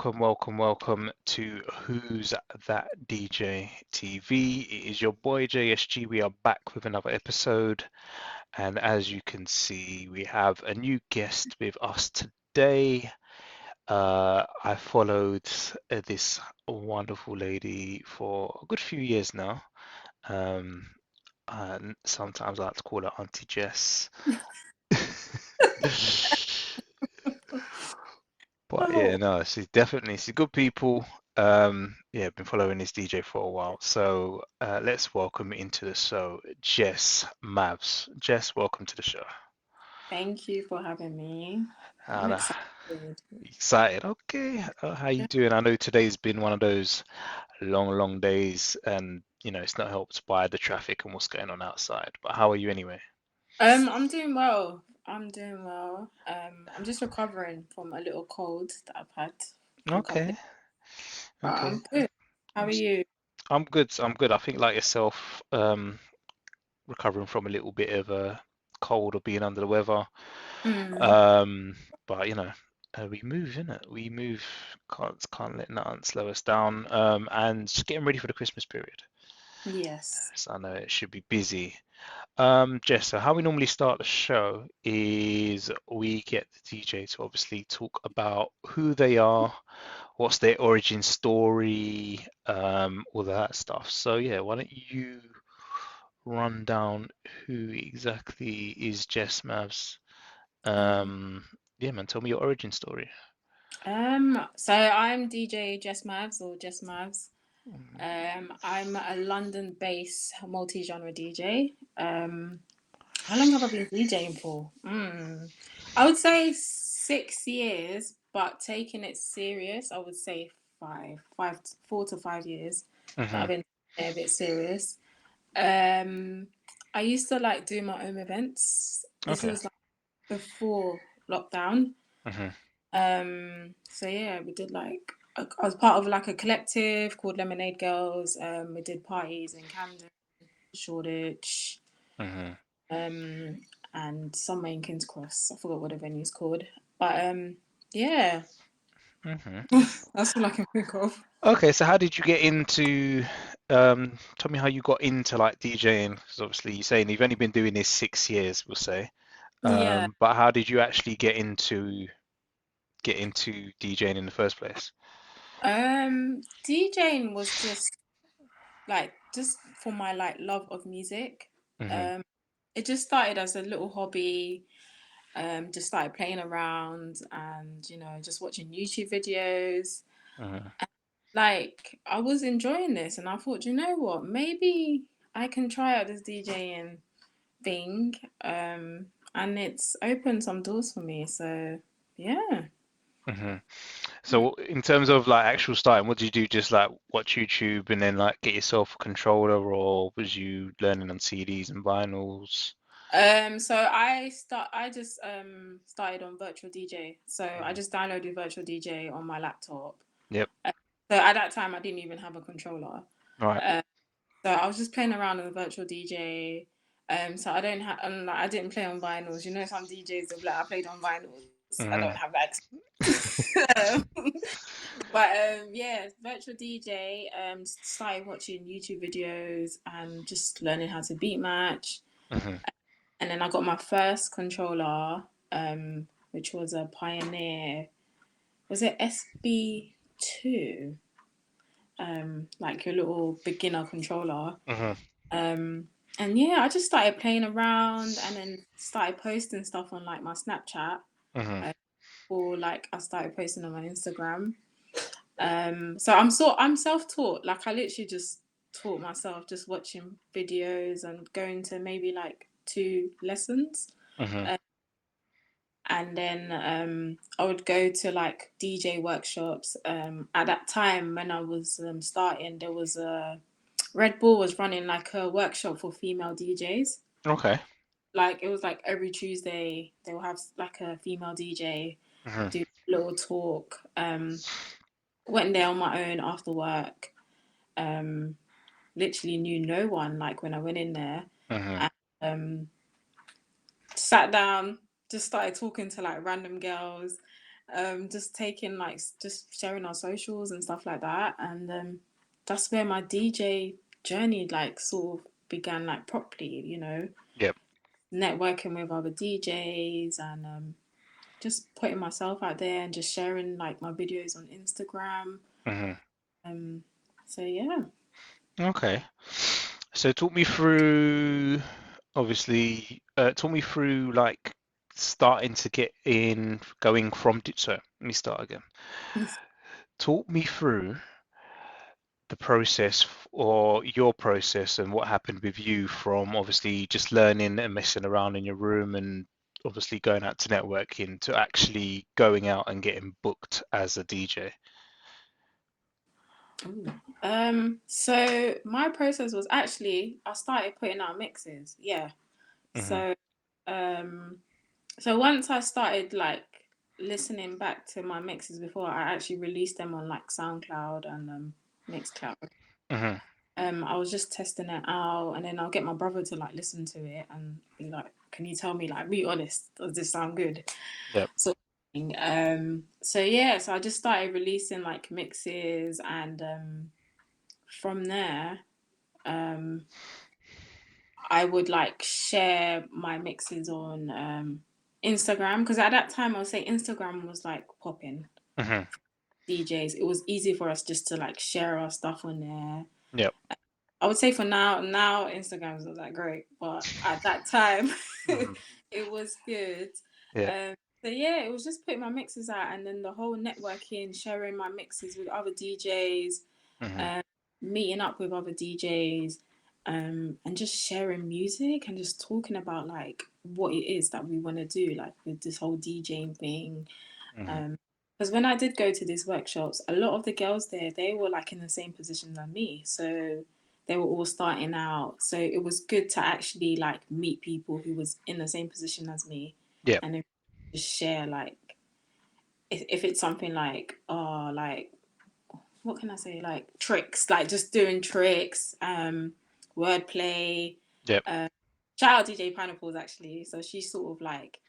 welcome to Who's That DJ TV. It is your boy JSG. We are back with another episode, and as you can see, we have a new guest with us today. I followed this wonderful lady for a good few years now. Um, and sometimes I like to call her Auntie Jess. But yeah, Oh, no, she's good people. Yeah, been following this DJ for a while. So let's welcome into the show, Jess Mavz. Jess, welcome to the show. thank you for having me. I'm And excited. excited. Okay, how you doing? I know today's been one of those long days, and it's not helped by the traffic and what's going on outside. But how are you anyway? I'm doing well. I'm doing well. I'm just recovering from a little cold that I've had for a couple of Okay, days. But okay. I'm good. How are you? I'm good. I'm good. I think like yourself, recovering from a little bit of a cold or being under the weather. Mm, Um, but we move, innit? We move. Can't let nothing slow us down. And just getting ready for the Christmas period. yes. So I know it should be busy. Jess, so how we normally start the show is we get the DJ to obviously talk about who they are, what's their origin story, all that stuff. So yeah, why don't you run down who exactly is Jess Mavz? Um, Um, yeah, man, tell me your origin story. so I'm DJ Jess Mavz or Jess Mavz. I'm a London-based multi-genre DJ. How long have I been DJing for? I would say 6 years, but taking it serious, I would say 4 to 5 years that I've Hmm. been a bit serious. Um, I used to like do my own events. This Okay. was like before lockdown. Hmm. So yeah, we did like I was part of like a collective called Lemonade Girls. We did parties in Camden, Shoreditch, Hmm. um, and somewhere in King's Cross. I forgot what the venue's called, but yeah, Hmm. that's all I can think of. Okay, so how did you get into, tell me how you got into like DJing? Because obviously you're saying you've only been doing this 6 years, we'll say. Yeah, But how did you actually get into DJing in the first place? DJing was just for my like love of music. Hmm. Um, it just started as a little hobby. Just started playing around and just watching YouTube videos. Hmm. Like I was enjoying this, and I thought, you know what, maybe I can try out this DJing thing. And it's opened some doors for me. So yeah. Hmm. So in terms of like actual starting, what did you do? Just like watch YouTube and then like get yourself a controller, or was you learning on CDs and vinyls? So I just started on virtual DJ. So I Hmm. just downloaded virtual DJ on my laptop. Yep. Uh, so at that time I didn't even have a controller. All right. Uh, so I was just playing around with the virtual DJ. So I don't have like I didn't play on vinyls. You know, some DJs will be like I played on vinyls. I don't Hmm. have that. Um, but yeah, virtual DJ. Started watching YouTube videos and just learning how to beat match. Hmm. And then I got my first controller, which was a Pioneer. Was it SB2? Like your little beginner controller. Hmm. Um, and yeah, I just started playing around and then started posting stuff on like my Snapchat. Hmm. Uh, or like I started posting on my Instagram. So I'm self-taught. Like I literally just taught myself just watching videos and going to maybe like 2 lessons. Hmm. Uh, and then I would go to like DJ workshops. At that time when I was starting, there was a Red Bull was running like a workshop for female DJs. Okay. Like it was like every Tuesday they will have like a female DJ Hmm. do a little talk. Went there on my own after work. Um, Literally knew no one. Like when I went in there, Hmm. and, sat down, just started talking to like random girls. just taking like just sharing our socials and stuff like that, and that's where my DJ journey like sort of began like properly, you know, Yep. networking with other DJs and just putting myself out there and just sharing like my videos on Instagram. Hmm. Um, so yeah. Okay. So talk me through, obviously, talk me through like starting to get in, going from, so let me start again. Talk me through the process or your process and what happened with you from obviously just learning and messing around in your room and obviously going out to networking to actually going out and getting booked as a DJ. Ooh. So my process was actually I started putting out mixes. Yeah. Hmm. So um, so once I started like listening back to my mixes before, I actually released them on like SoundCloud and Mixcloud. Hmm. I was just testing it out, and then I'll get my brother to like listen to it and be like, "Can you tell me, like, be honest, does this sound good?" Yep. Sort of thing. So yeah, so I just started releasing like mixes, and from there, um, I would like share my mixes on Instagram because at that time I would say Instagram was like popping Hmm. DJs. It was easy for us just to like share our stuff on there. Yep. I would say for now Instagram is not that great, but at that time Hmm. it was good. Yeah. Um, so yeah, it was just putting my mixes out, and then the whole networking, sharing my mixes with other DJs, Hmm. um, meeting up with other DJs, and just sharing music and just talking about like what it is that we want to do, like with this whole DJing thing. Hmm. Because when I did go to these workshops, a lot of the girls there, they were like in the same position than me. So they were all starting out. So it was good to actually like meet people who was in the same position as me Yep. and then just share like if it's something like what can I say? Like tricks, like just doing tricks, wordplay. Yep. Uh, Shout out DJ Pineapples actually. So she sort of like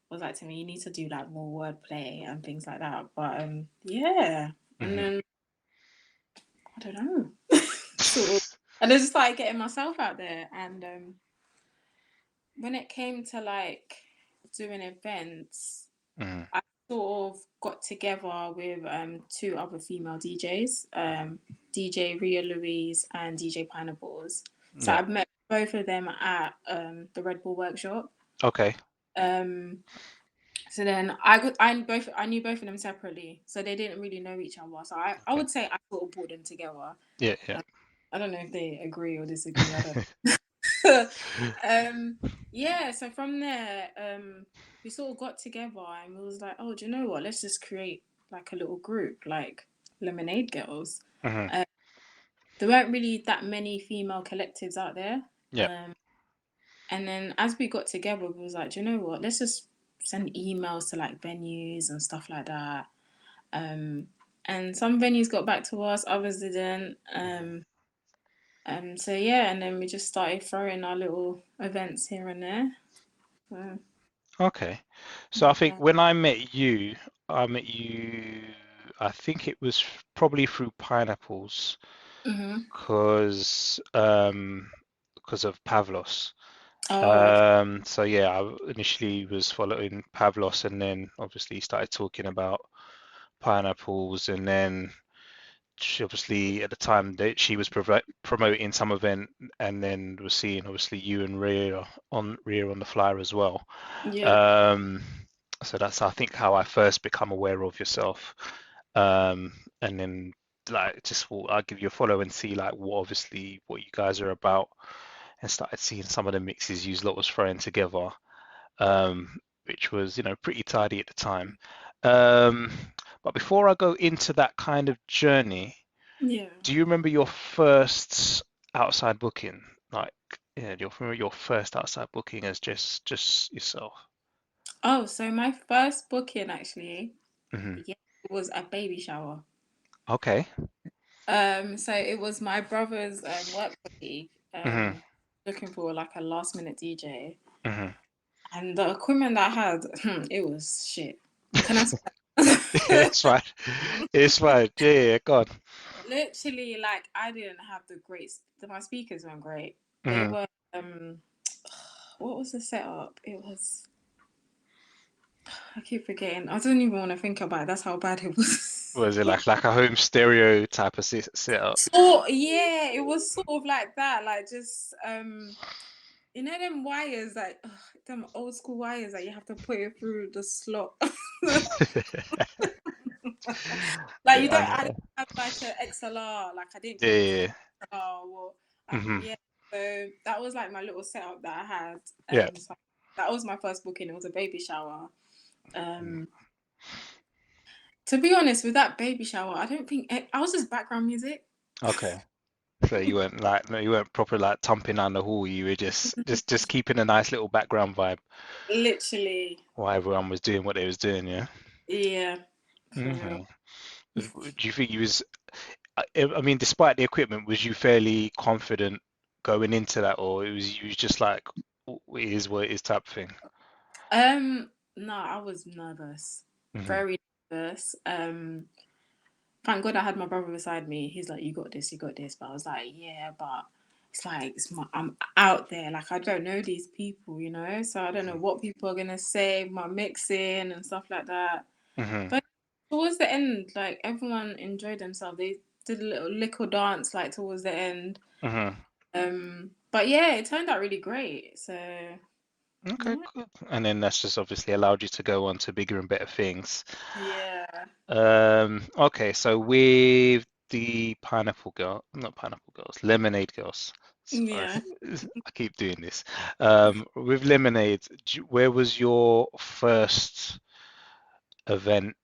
was like to me, you need to do like more wordplay and things like that. But yeah, and Hmm. then I don't know, sort of, and I just started getting myself out there. And when it came to like doing events, Hmm. I sort of got together with two other female DJs, DJ Ria Louise and DJ Pineapples. So Yep. I've met both of them at the Red Bull workshop. Okay. Um, so then I knew both of them separately, so they didn't really know each other. So I Okay. would say I sort of brought them together. Yeah. Yeah. Um, I don't know if they agree or disagree. I don't. um, yeah. So from there, we sort of got together and we was like, oh, do you know what? Let's just create like a little group, like Lemonade Girls. Hmm. Um, there weren't really that many female collectives out there. Yep. Um, and then as we got together, we was like, do you know what? Let's just send emails to like venues and stuff like that. Um, and some venues got back to us, others didn't. So yeah, and then we just started throwing our little events here and there. So, Okay. So I think yeah. when I met you, I think it was probably through Pineapples, Mm-hmm. because of Pavlos. Oh, okay. So yeah, I initially was following Pavlos and then obviously started talking about Pineapples and then she obviously at the time that she was promoting some event and then was seeing obviously you and Rhea on the flyer as well. Yeah. Um, so that's I think how I first become aware of yourself. And then like I'll give you a follow and see like what you guys are about and started seeing some of the mixes you lot was throwing together, which was pretty tidy at the time. Um, but before I go into that kind of journey, Yeah. do you remember your first outside booking? Like, yeah, do you remember your first outside booking as just yourself? Oh, so my first booking actually, Hmm. yeah, it was a baby shower. Okay. So it was my brother's work colleague Hmm. looking for like a last minute DJ, Hmm. and the equipment that I had, it was shit. Can I? Swear? It's fine. It's fine. Yeah, yeah, go on. Literally, like I didn't have the great. My speakers weren't great. They Hmm. were. What was the setup? It was. I keep forgetting. I don't even want to think about it. That's how bad it was. Was it like a home stereo type of setup? So yeah, it was sort of like that. Like just you know them wires, like them old school wires that you have to put it through the slot. Like you Yeah, I don't. I didn't know. have like an XLR. Like I didn't Yeah, connect to yeah, the yeah. XLR or Hmm. yeah. So that was like my little setup that I had. Yeah. So that was my first booking. It was a baby shower. Um, to be honest, with that baby shower, I don't think I was just background music. Okay. So you weren't like no, you weren't proper like thumping down the hall. You were just keeping a nice little background vibe Literally, while everyone was doing what they was doing. Yeah. yeah, for real. Hmm. Do you think you was? I mean, despite the equipment, was you fairly confident going into that, or it was you was just like, it is what it is" type thing? No, I was nervous, Hmm. very nervous. Thank God I had my brother beside me. He's like, "You got this, you got this." But I was like, "Yeah, but it's like I'm out there. Like I don't know these people, you know. So I don't know what people are gonna say, my mixing and stuff like that." Hmm. But towards the end, like everyone enjoyed themselves. They did a little dance like towards the end. Hmm. But yeah, it turned out really great. So Okay, yeah, good. And then that's just obviously allowed you to go on to bigger and better things. yeah, Okay, so with the pineapple girl, not pineapple girls, lemonade girls. Sorry, yeah. I keep doing this. With lemonade, where was your first event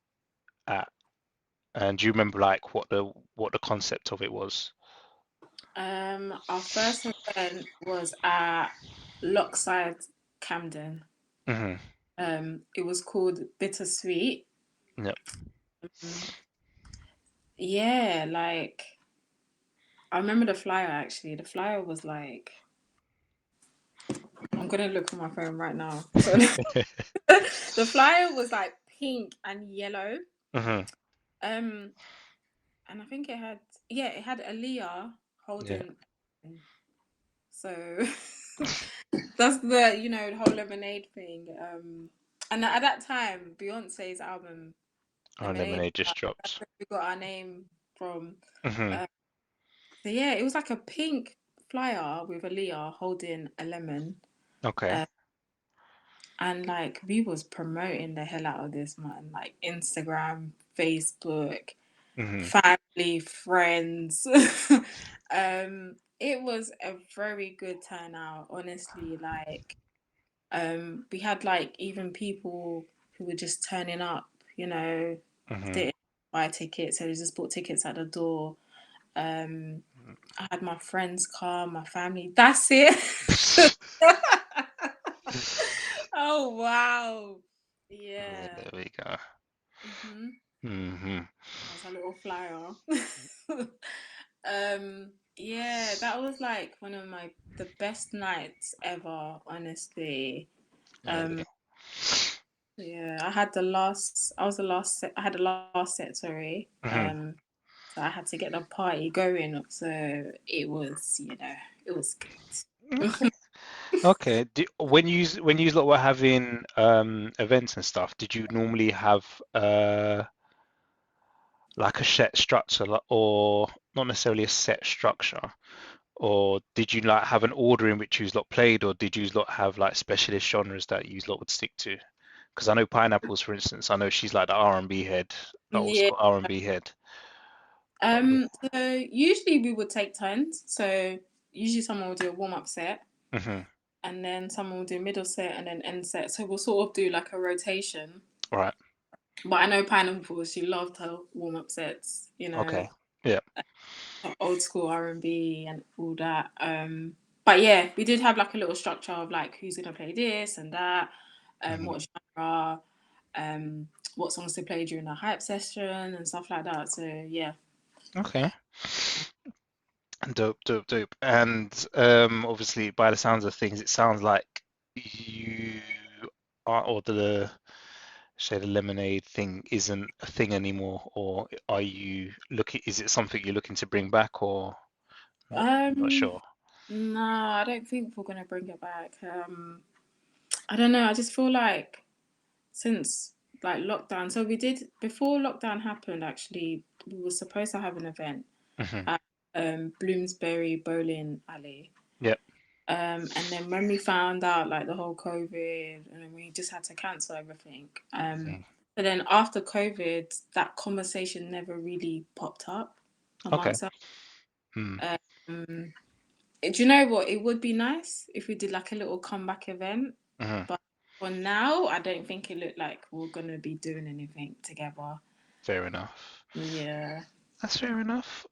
at? And do you remember like what the concept of it was? Our first event was at Lockside, Camden. Hmm. It was called Bittersweet. Yep. Um, yeah, like I remember the flyer actually. The flyer was like I'm gonna look on my phone right now. So the flyer was like pink and yellow. Hmm. Um, and I think it had Aaliyah Yeah. holding. So that's the whole lemonade thing. And at that time, Beyonce's album Oh, Lemonade, lemonade just that's dropped. where we got our name from. Hmm. Uh, so yeah, it was like a pink flyer with Aaliyah holding a lemon. Okay. Uh, and like we was promoting the hell out of this, man, like Instagram, Facebook, Hmm. family, friends. It was a very good turnout, honestly. Like, we had like even people who were just turning up, you know, Hmm. didn't buy tickets, so they just bought tickets at the door. Um, I had my friends come, my family. That's it. Oh wow. Yeah, Yeah. there we go. Mm-hmm. Hmm. That's a little flyer. Yeah, that was like one of the best nights ever, honestly. Um, Early. yeah, I was the last set, I had the last set, sorry. Hmm. So I had to get the party going. So it was Okay. good. Okay. When you lot were having events and stuff, did you normally have like a set structure or not necessarily a set structure? Or did you like have an order in which you lot played, or did you lot have like specialist genres that you lot would stick to? Because I know Pineapples, for instance, I know she's like the R&B head, the old Yeah. school R&B head. But yeah. So usually we would take turns. So usually someone would do a warm-up set, Hmm. and then someone will do middle set and then end set. So we'll sort of do like a rotation. All right. But I know Pineapple, she loved her warm up sets, Okay. Yeah. old school R&B and all that. But yeah, we did have like a little structure of like who's gonna play this and that, Hmm. what genre, what songs to play during the hype session and stuff like that. So yeah. Okay. Dope, dope, dope. And obviously, by the sounds of things, it sounds like you are, or say the lemonade thing isn't a thing anymore, or are you looking? Is it something you're looking to bring back, or not Um, sure? no, I don't think we're gonna bring it back. I don't know. I just feel like since like lockdown, so we did before lockdown happened. Actually, we were supposed to have an event Hmm. at Bloomsbury Bowling Alley. Yep. And then when we found out like the whole COVID, and then we just had to cancel everything. Mhm. But then after COVID, that conversation never really popped up Okay. amongst us. Hmm. Um, do you know what? It would be nice if we did like a little comeback event, Hmm. but for now, I don't think it looked like we're gonna be doing anything together. Fair enough. Yeah. That's fair enough.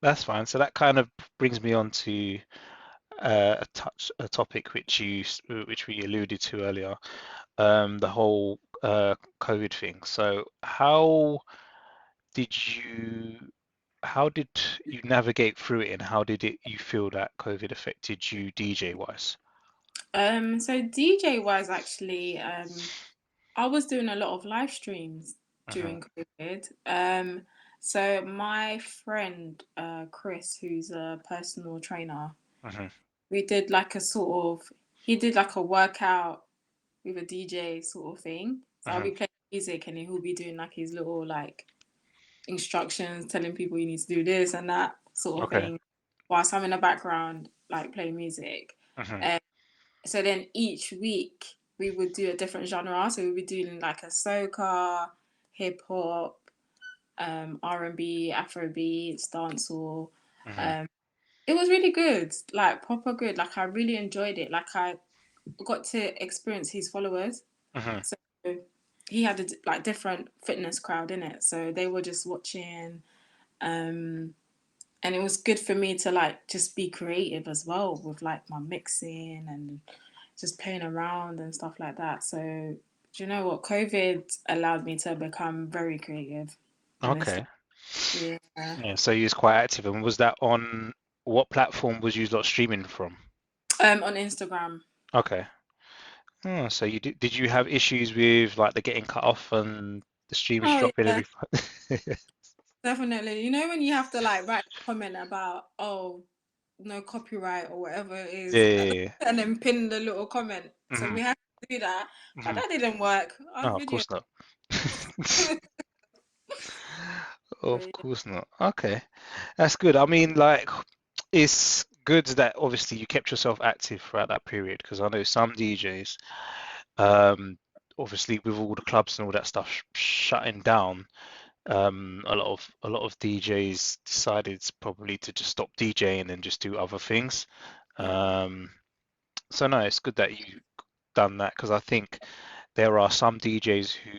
That's fine. So that kind of brings me on to a topic which we alluded to earlier, the whole COVID thing. So did you how did you navigate through it, and how did it you feel that COVID affected you DJ wise? So DJ wise, actually, I was doing a lot of live streams Hmm. during COVID. So my friend Chris, who's a personal trainer, Hmm. we did like a sort of he did like a workout with a DJ sort of thing. So I'll Hmm. be playing music and he'll be doing like his little like instructions, telling people you need to do this and that sort of Okay. thing, whilst I'm in the background like playing music. Hmm. Um, so then each week we would do a different genre. So we would be doing like a soca, hip hop, R&B, Afrobeats, dancehall. Hmm. Um, it was really good, like proper good. Like I really enjoyed it. Like I got to experience his followers. Hmm. So he had a like different fitness crowd in it. So they were just watching. Um, and it was good for me to like just be creative as well with like my mixing and just playing around and stuff like that. So do you know what? COVID allowed me to become very creative, honestly. Okay. Yeah. Yeah, so you was quite active, and was that on what platform was you lot streaming from? On Instagram. Okay. Oh, so did you have issues with like the getting cut off and the streams Oh dropping yeah, every definitely. You know when you have to like write a comment about no copyright or whatever it Yeah, is, yeah, yeah. and then pin the little comment. So Hmm. we had to do that, but Hmm. that didn't work. Our No, of video. course not. Of course not. Okay, that's good. I mean, like, it's good that obviously you kept yourself active throughout that period, because I know some DJs, um, obviously with all the clubs and all that stuff shutting down, a lot of DJs decided probably to just stop DJing and just do other things. Mm. Um, so no, it's good that you done that, because I think there are some DJs who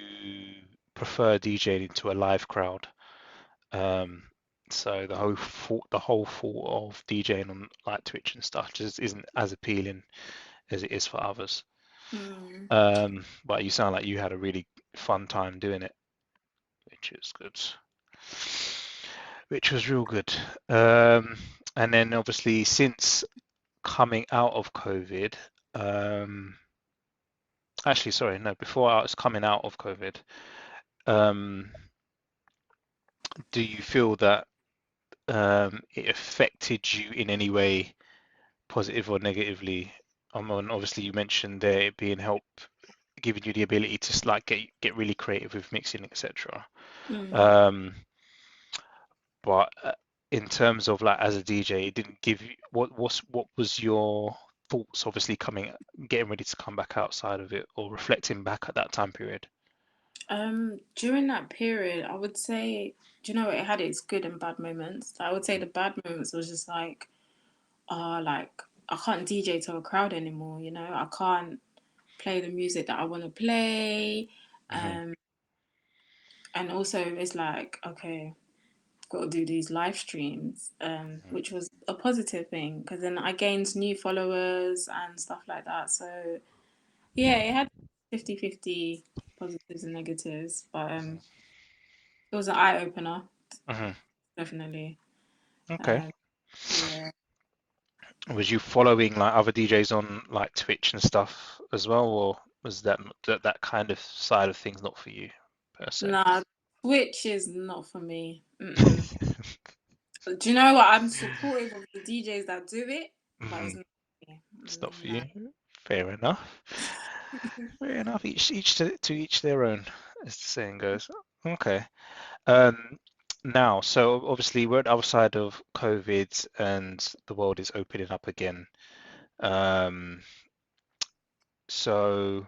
prefer DJing to a live crowd. Um, so the whole thought of DJing on like Twitch and stuff just isn't as appealing as it is for others. Mm. But you sound like you had a really fun time doing it, which is good. Which was real good. And then obviously since coming out of COVID, um, actually, sorry, no, before I was coming out of COVID, um, do you feel that it affected you in any way, positive or negatively? And obviously you mentioned there it being help, giving you the ability to like get really creative with mixing, etc. Mm. Um, but in terms of like as a DJ, it didn't give you what was your thoughts? Obviously, getting ready to come back outside of it, or reflecting back at that time period. During that period, I would say, do you know, it had its good and bad moments. I would say the bad moments was just like I can't DJ to a crowd anymore. You know, I can't play the music that I want to play. Hmm. Um, and also it's like, okay, got to do these live streams, which was a positive thing because then I gained new followers and stuff like that. So yeah, it had 50-50 positives and negatives, but it was an eye opener, Hmm. definitely. Okay. Um, yeah. Was you following like other DJs on like Twitch and stuff as well, or? Was that kind of side of things not for you per se? Nah, Twitch is not for me. Mm-mm. Do you know what? I'm supportive of the DJs that do it, but it's Mhm. not for me. It's not for No. you. Fair enough. Fair enough. Each to each their own, as the saying goes. Okay. Um, Now, so obviously we're at the other side of COVID and the world is opening up again. Um, so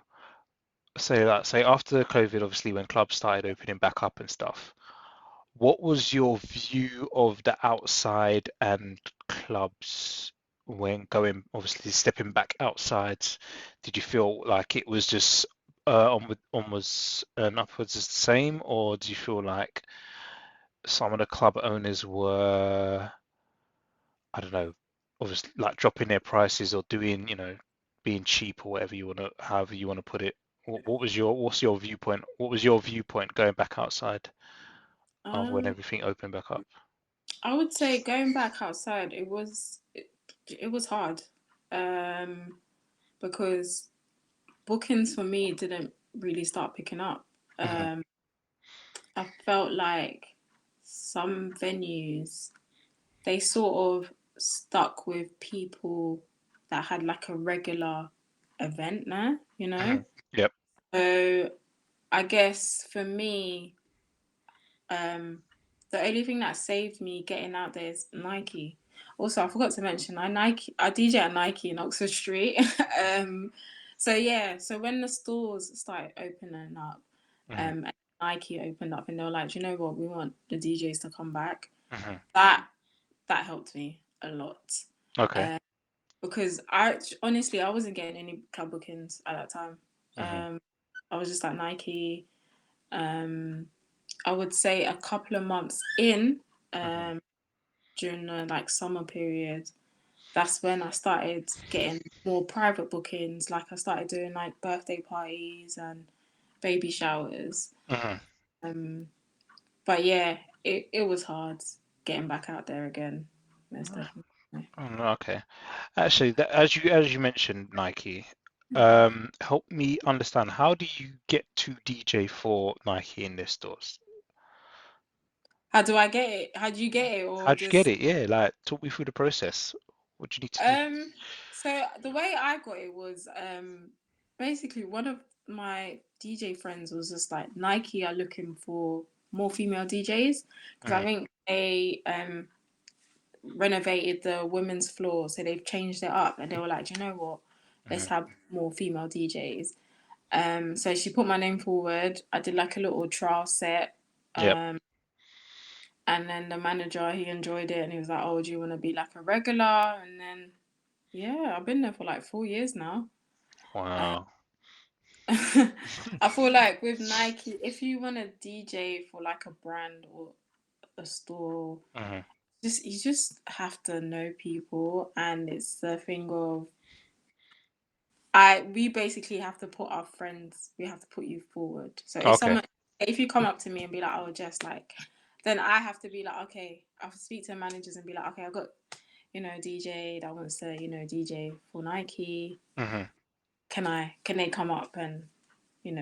say after COVID, obviously when clubs started opening back up and stuff, what was your view of the outside and clubs when going, obviously stepping back outside? Did you feel like it was just onwards and upwards is the same, or do you feel like some of the club owners were, I don't know, obviously like dropping their prices or doing, being cheap or whatever you want to, however you want to put it? What's your viewpoint? What was your viewpoint going back outside of when Um, everything opened back up? I would say going back outside, it was hard. Um, because bookings for me didn't really start picking up. Hmm. Um, I felt like some venues they sort of stuck with people that had like a regular event now, you Hmm. know? Yep. So I guess for me, um, the only thing that saved me getting out there is Nike. Also, I forgot to mention I DJ at Nike in Oxford Street. um, so yeah, so when the stores started opening up, Hmm. and Nike opened up and they were like, you know what, we want the DJs to come back. Hmm. That that helped me a lot. Okay. Um, because I honestly I wasn't getting any club bookings at that time. Hmm. Um, I was just like Nike. Um, I would say a couple of months in, Hmm. um, during the like summer period, that's when I started getting more private bookings. Like I started doing like birthday parties and baby showers. Hmm. Um, but yeah, it was hard getting back out there again. Most definitely. Oh, no, okay. Actually, as you mentioned Nike, help me understand, how do you get to DJ for Nike in their stores? How do I get it? How do you get it, or How'd you get just it? Yeah, like talk me through the process. What do you need to do? um? So the way I got it was basically one of my DJ friends was just like Nike are looking for more female DJs because I Hmm. think they renovated the women's floor, so they've changed it up, and they were like, you know what, let's Hmm. have more female DJs. So she put my name forward. I did like a little trial set. Yep. Um, and then the manager he enjoyed it and he was like, "Oh, do you want to be like a regular?" And then yeah, I've been there for like 4 years now. Uh, Wow. I feel like with Nike, if you want to DJ for like a brand or a store, Hmm. just you just have to know people, and it's the thing of I we basically have to put our friends, we have to put you forward. So Okay. if you come up to me and be like, "Oh, just like," then I have to be like, okay, I have to speak to managers and be like, okay, I've got DJ that wants to DJ for Nike. Hmm. Can they come up and you know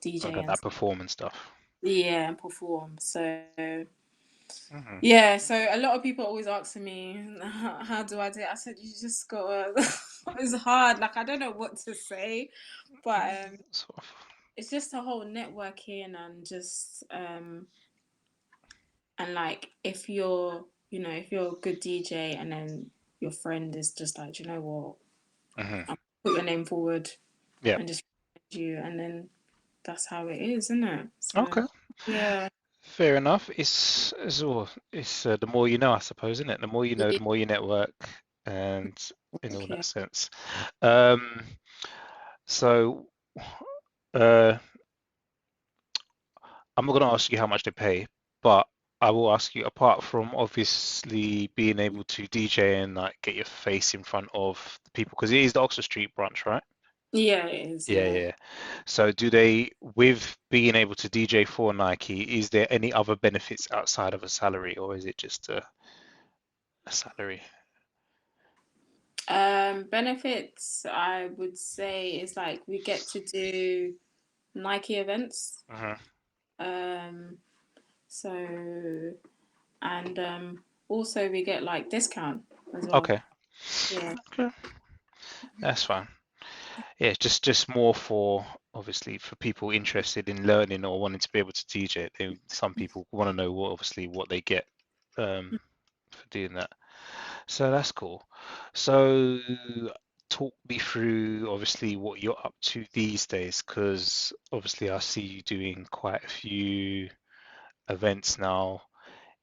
DJ Okay, and that performance stuff. yeah and perform? So Hmm. yeah, so a lot of people always asking me, how do I do it? I said, you just gotta. It's hard. Like I don't know what to say, but Sort of. it's just a whole networking and just and like if you're a good DJ and then your friend is just like, you know what, Hmm. I'll put your name forward Yeah. and just you, and then that's how it is, isn't it? So Okay. yeah. Fair enough. It's the more you know, I suppose, isn't it? The more you know, Yeah, the more you network, and in all okay. that sense. Um, so, uh, I'm not going to ask you how much they pay, but I will ask you, apart from obviously being able to DJ and like get your face in front of the people, because it is the Oxford Street branch, right? Yeah, it is, Yeah, yeah. yeah. So do they, with being able to DJ for Nike, is there any other benefits outside of a salary, or is it just a salary? Benefits, I would say, is like we get to do Nike events. Hmm. Um, so and also we get like discount as well. Okay. Yeah. Okay, that's fine. Yeah, just more for obviously for people interested in learning or wanting to be able to DJ. Some people want to know what obviously what they get for doing that. So that's cool. So talk me through obviously what you're up to these days, because obviously I see you doing quite a few events now.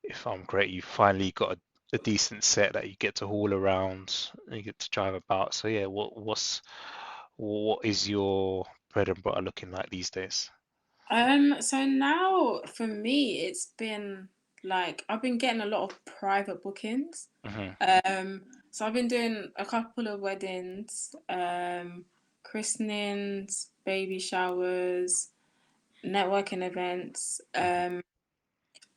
If I'm correct, you finally got a decent set that you get to haul around and you get to drive about. So yeah, what is your bread and butter looking like these days? So now for me, it's been like I've been getting a lot of private bookings. Hmm. So I've been doing a couple of weddings, christenings, baby showers, networking events.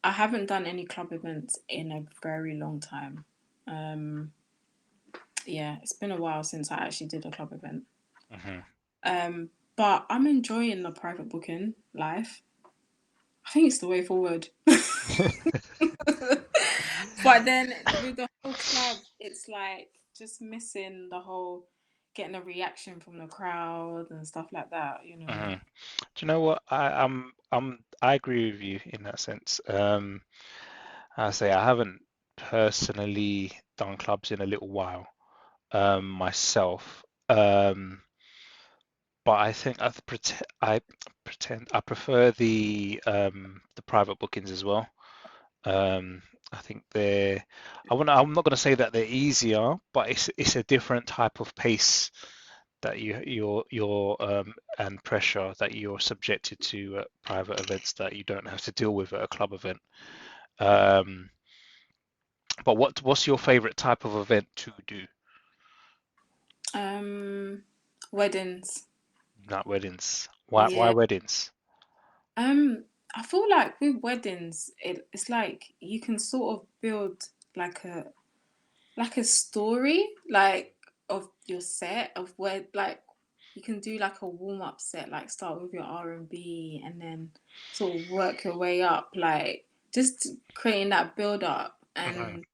I haven't done any club events in a very long time. Um, yeah, it's been a while since I actually did a club event. Hmm. Um, but I'm enjoying the private booking life. I think it's the way forward. But then with the whole club, it's like just missing the whole getting a reaction from the crowd and stuff like that, you know. Hmm. Do you know what? I agree with you in that sense. I say I haven't personally done clubs in a little while, myself. But I think I prefer the private bookings as well. I think I'm not going to say that they're easier, but it's a different type of pace that you're and pressure that you're subjected to at private events that you don't have to deal with at a club event. Um, but what's your favorite type of event to do? Um, Weddings. Not weddings. Why Yeah. weddings? Um, I feel like with weddings, it's like you can sort of build like a story like of your set of where like you can do like a warm up set, like start with your R&B and then sort of work your way up, like just creating that build up. Hmm. And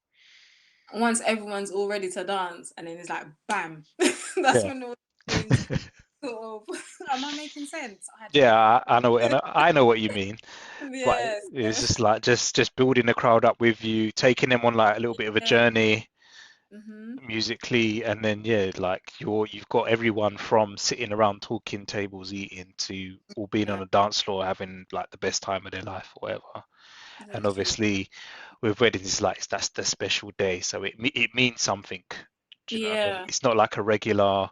once everyone's all ready to dance, and then it's like bam, that's Yeah. when all the things sort of. Am I making sense? I Yeah, don't know. I know what you mean. But Yes. it's just like just building the crowd up with you, taking them on like a little bit of a Yeah. journey Mhm. musically, and then yeah, like you've got everyone from sitting around talking tables eating to all being Yeah. on a dance floor having like the best time of their life or whatever. And Exactly. obviously with weddings like that's the special day, so it means something. Do you know what I mean? Yeah. It's not like a regular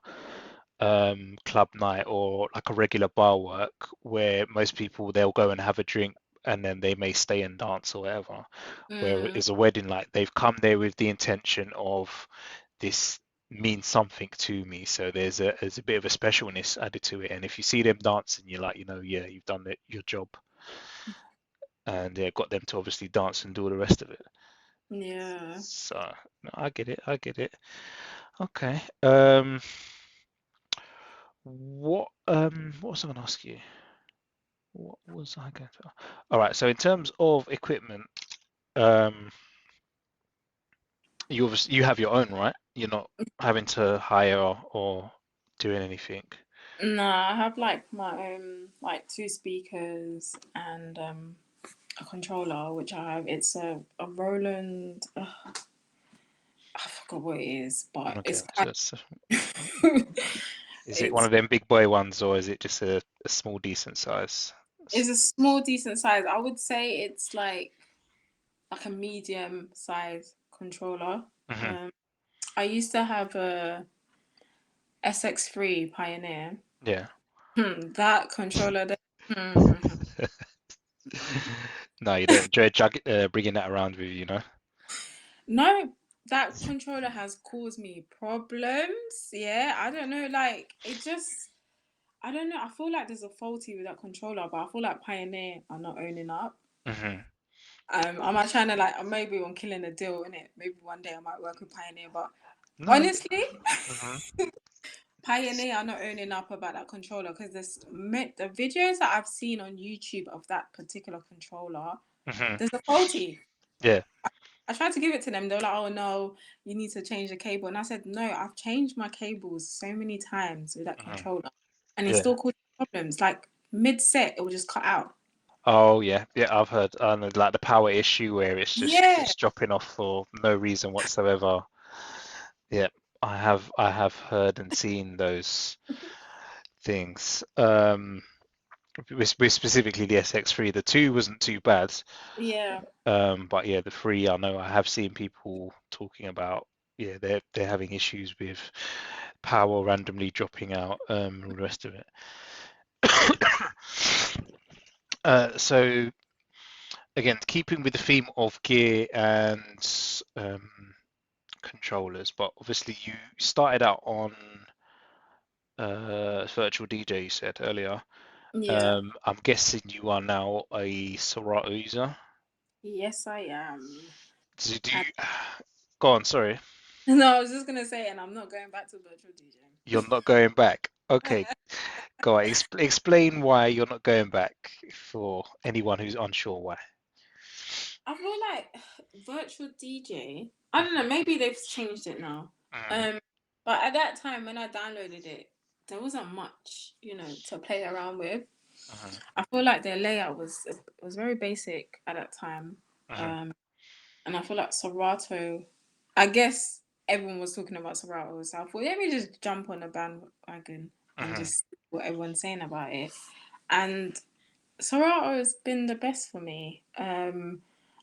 club night or like a regular bar work where most people they'll go and have a drink and then they may stay and dance or whatever. Where Mm, it's a wedding, like they've come there with the intention of this means something to me. So there's a bit of a specialness added to it. And if you see them dancing, you're like, yeah, you've done your job, and yeah, got them to obviously dance and do all the rest of it. yeah. So no, I get it, I get it. Okay. What was I gonna ask you? What was I going to? All right. So in terms of equipment, um, you have your own, right? You're not having to hire or doing anything. No, I have like my own like two speakers and a controller which I have. It's a Roland. I forgot what it is, but Okay. it's So quite. it's, is it one it's of them big boy ones or is it just a small decent size? it's a small decent size. I would say it's like a medium size controller. Hmm. Um, I used to have a SX3 Pioneer. Yeah. That controller. Hmm. No, you don't enjoy bringing that around with you, know? No, that controller has caused me problems. Yeah, I don't know. Like, I don't know. I feel like there's a faulty with that controller, but I feel like Pioneer are not owning up. Hmm. I'm not trying to like, maybe I'm killing a deal in it. Maybe one day I might work with Pioneer, but No. Honestly, Hmm. Pioneer are not owning up about that controller because the videos that I've seen on YouTube of that particular controller, Hmm. there's a faulty. Yeah. I tried to give it to them. They were like, "Oh no, you need to change the cable." And I said, "No, I've changed my cables so many times with that Hmm. controller, and it's Yeah. still causing problems. Like mid set, it will just cut out." Oh yeah, yeah. I've heard like the power issue where Yeah, it's dropping off for no reason whatsoever. Yeah, I have heard and seen those things. With specifically the SX3, the two wasn't too bad. yeah, But yeah, the three I know I have seen people talking about. Yeah, they're having issues with power randomly dropping out, and all the rest of it. So again, keeping with the theme of gear and controllers, but obviously you started out on virtual DJ, you said earlier. yeah. I'm guessing you are now a Serato user. Yes, I am. Do And, you, go on, sorry. no, I was just gonna say, and I'm not going back to virtual You're not going back. DJing. Okay, go on. Explain why you're not going back for anyone who's unsure why. I feel like virtual DJ. I don't know. Maybe they've changed it now. Mhm, Um, but at that time when I downloaded it, there wasn't much, to play around with. mhm, I feel like their layout was very basic at that time. mhm, Um, and I feel like Serato. I guess everyone was talking about Serato, so I thought let me just jump on the bandwagon and mhm, just see what everyone's saying about it. And Serato has been the best for me.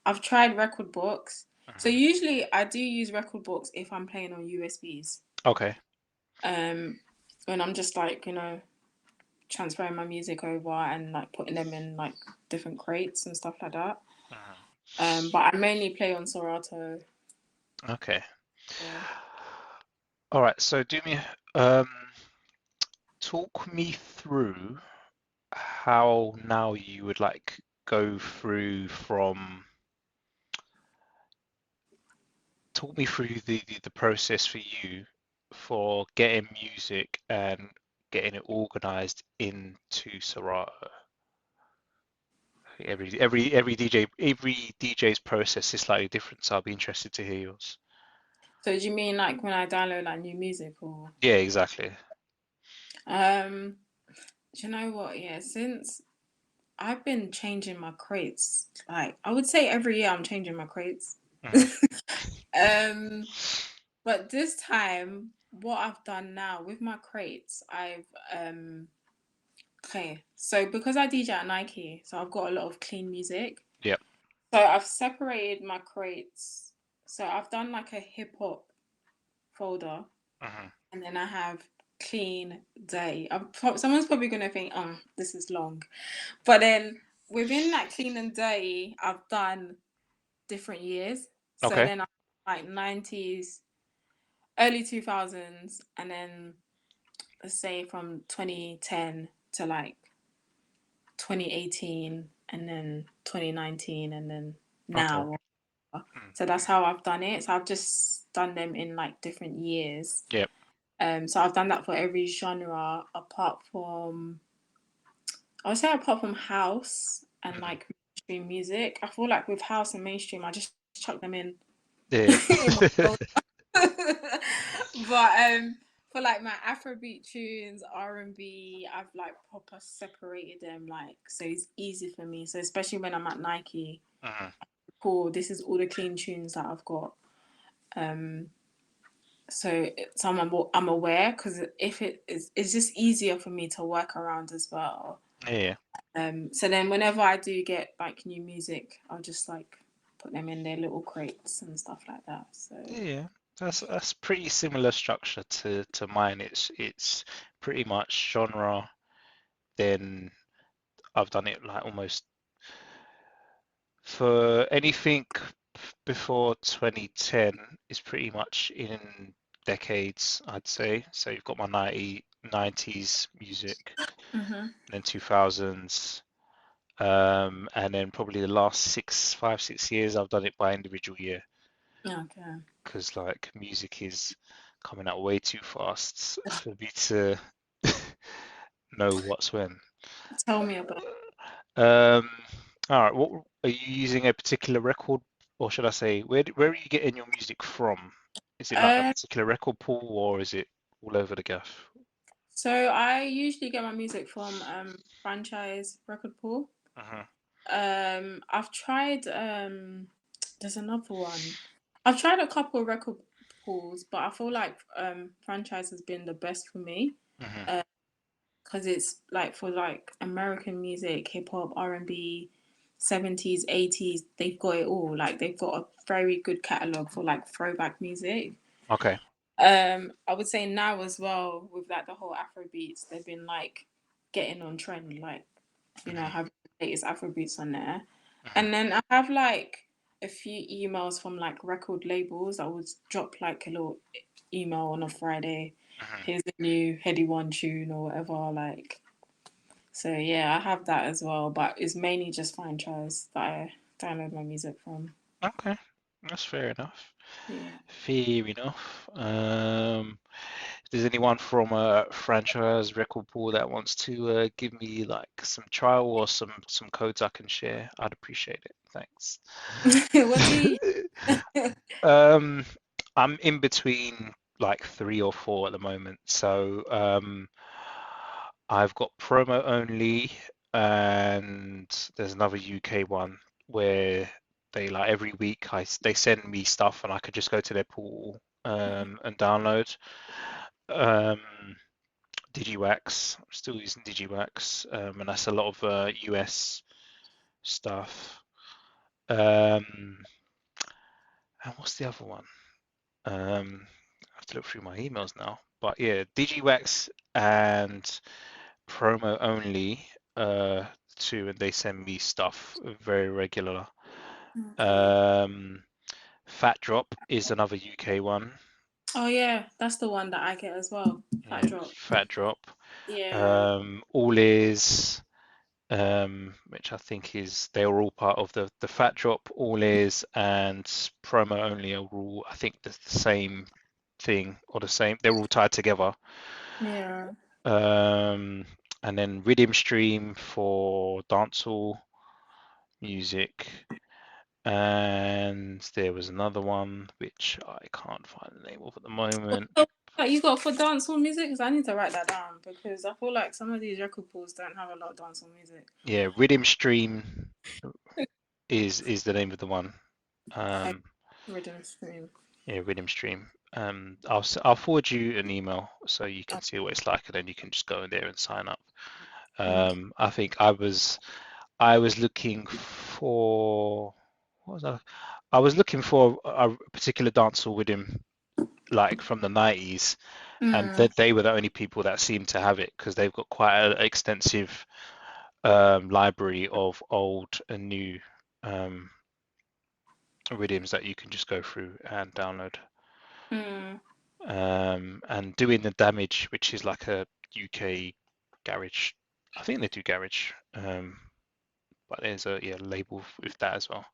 I've tried record books. So mhm. usually I do use record books if I'm playing on USBs. Okay. Um, when I'm just like, transferring my music over and like putting them in like different crates and stuff like that. Mhm. But I mainly play on Serato. Okay. Yeah. All right. So um talk me through how now you would like go through from talk me through the process for you for getting music and getting it organized into Serato. Every DJ's process is slightly different, so I'll be interested to hear yours. So do you mean like when I download like new music or? Yeah, exactly. Um, do you know what? Yeah, since I've been changing my crates, like I would say every year I'm changing my crates. Hmm. um, but this time, what I've done now with my crates, okay. So because I DJ at Nike, so I've got a lot of clean music. Yep. So I've separated my crates. So I've done like a hip hop folder, Hmm. and then I have clean day. Someone's probably gonna think, oh, this is long, but then within that clean and day, I've done different years. So Okay. then I like 90s, early 2000s, and then let's say from 2010 to like 2018, and then 2019, and then Okay. now. Mm. So that's how I've done it. So I've just done them in like different years. Yep. So I've done that for every genre apart from, I would say apart from house and Hmm. like mainstream music. I feel like with house and mainstream, I just chuck them in Yeah. in my phone. But for like my Afrobeat tunes, R&B, I've like proper separated them like so it's easy for me. So especially when I'm at Nike, Hmm. cool, this is all the clean tunes that I've got. Um so I'm aware because if it's just easier for me to work around as well. Yeah. So then whenever I do get like new music, I'll just like put them in their little crates and stuff like that. So Yeah. That's pretty similar structure to mine. It's pretty much genre. Then I've done it like almost for anything before 2010 is pretty much in decades, I'd say. So you've got my 90s music, hmm, then 2000s, and then probably the last 6 5 6 years I've done it by individual year okay. because like music is coming out way too fast for me to know what's when. Tell me about. Um, all right, what are you using a particular record, or should I say, where are you getting your music from? Is it like a Um, particular record pool, or is it all over the gaff? so I usually get my music from franchise record pool. Uh-huh. I've tried there's another one. I've tried a couple of record pools, but I feel like franchise has been the best for me. Uh-huh. Because it's like for like American music, hip hop, R&B, 70s, 80s, they've got it all. Like they've got a very good catalog for like throwback music. Okay. I would say now as well with like the whole Afro beats, they've been like getting on trend, like Uh-huh. having the latest Afro beats on there. Uh-huh. And then I have like a few emails from like record labels. I would drop like a little email on a Friday. Uh-huh. Here's the new Heady One tune or whatever. Like, so yeah, I have that as well. But it's mainly just franchise that I download my music from. Okay, that's fair enough. Yeah. Fair enough. If there's anyone from a franchise record pool that wants to give me like some trial or some codes I can share, I'd appreciate it. Thanks. What do you? Um, I'm in between like three or four at the moment. So I've got promo only, and there's another UK one where they like every week they send me stuff and I could just go to their portal and download. Um, DigiWax, I'm still using DigiWax, and that's a lot of US stuff. Um, and what's the other one? I have to look through my emails now. But yeah, DigiWax and promo only too, and they send me stuff very regular. Okay. Um, Fat Drop is another UK one. Oh yeah, that's the one that I get as well. Fat Yeah, drop. Fat Drop. Yeah. All is which I think is they are all part of the Fat Drop, All Is, and Promo Only are all I think the same thing or the same. They're all tied together. Yeah. Um, and then Rhythm Stream for dancehall music, and there was another one which I can't find the name of at the What's moment. the one that you got for dancehall music? Because I need to write that down because I feel like some of these record pools don't have a lot of dancehall music. Yeah, Rhythm Stream is the name of the one. I Um, rhythm stream. yeah, Rhythm Stream. I'll forward you an email so you Oh, can see what it's like, and then you can just go in there and sign up. okay. I think I was looking for what was I? I was looking for a particular dancehall with him, like from the 90s, and Mm, that they were the only people that seemed to have it because they've got quite an extensive library of old and new um, rhythms that you can just go through and download. mm, And Doing the Damage, which is like a UK garage. I think they do garage, but there's a yeah label with that as well.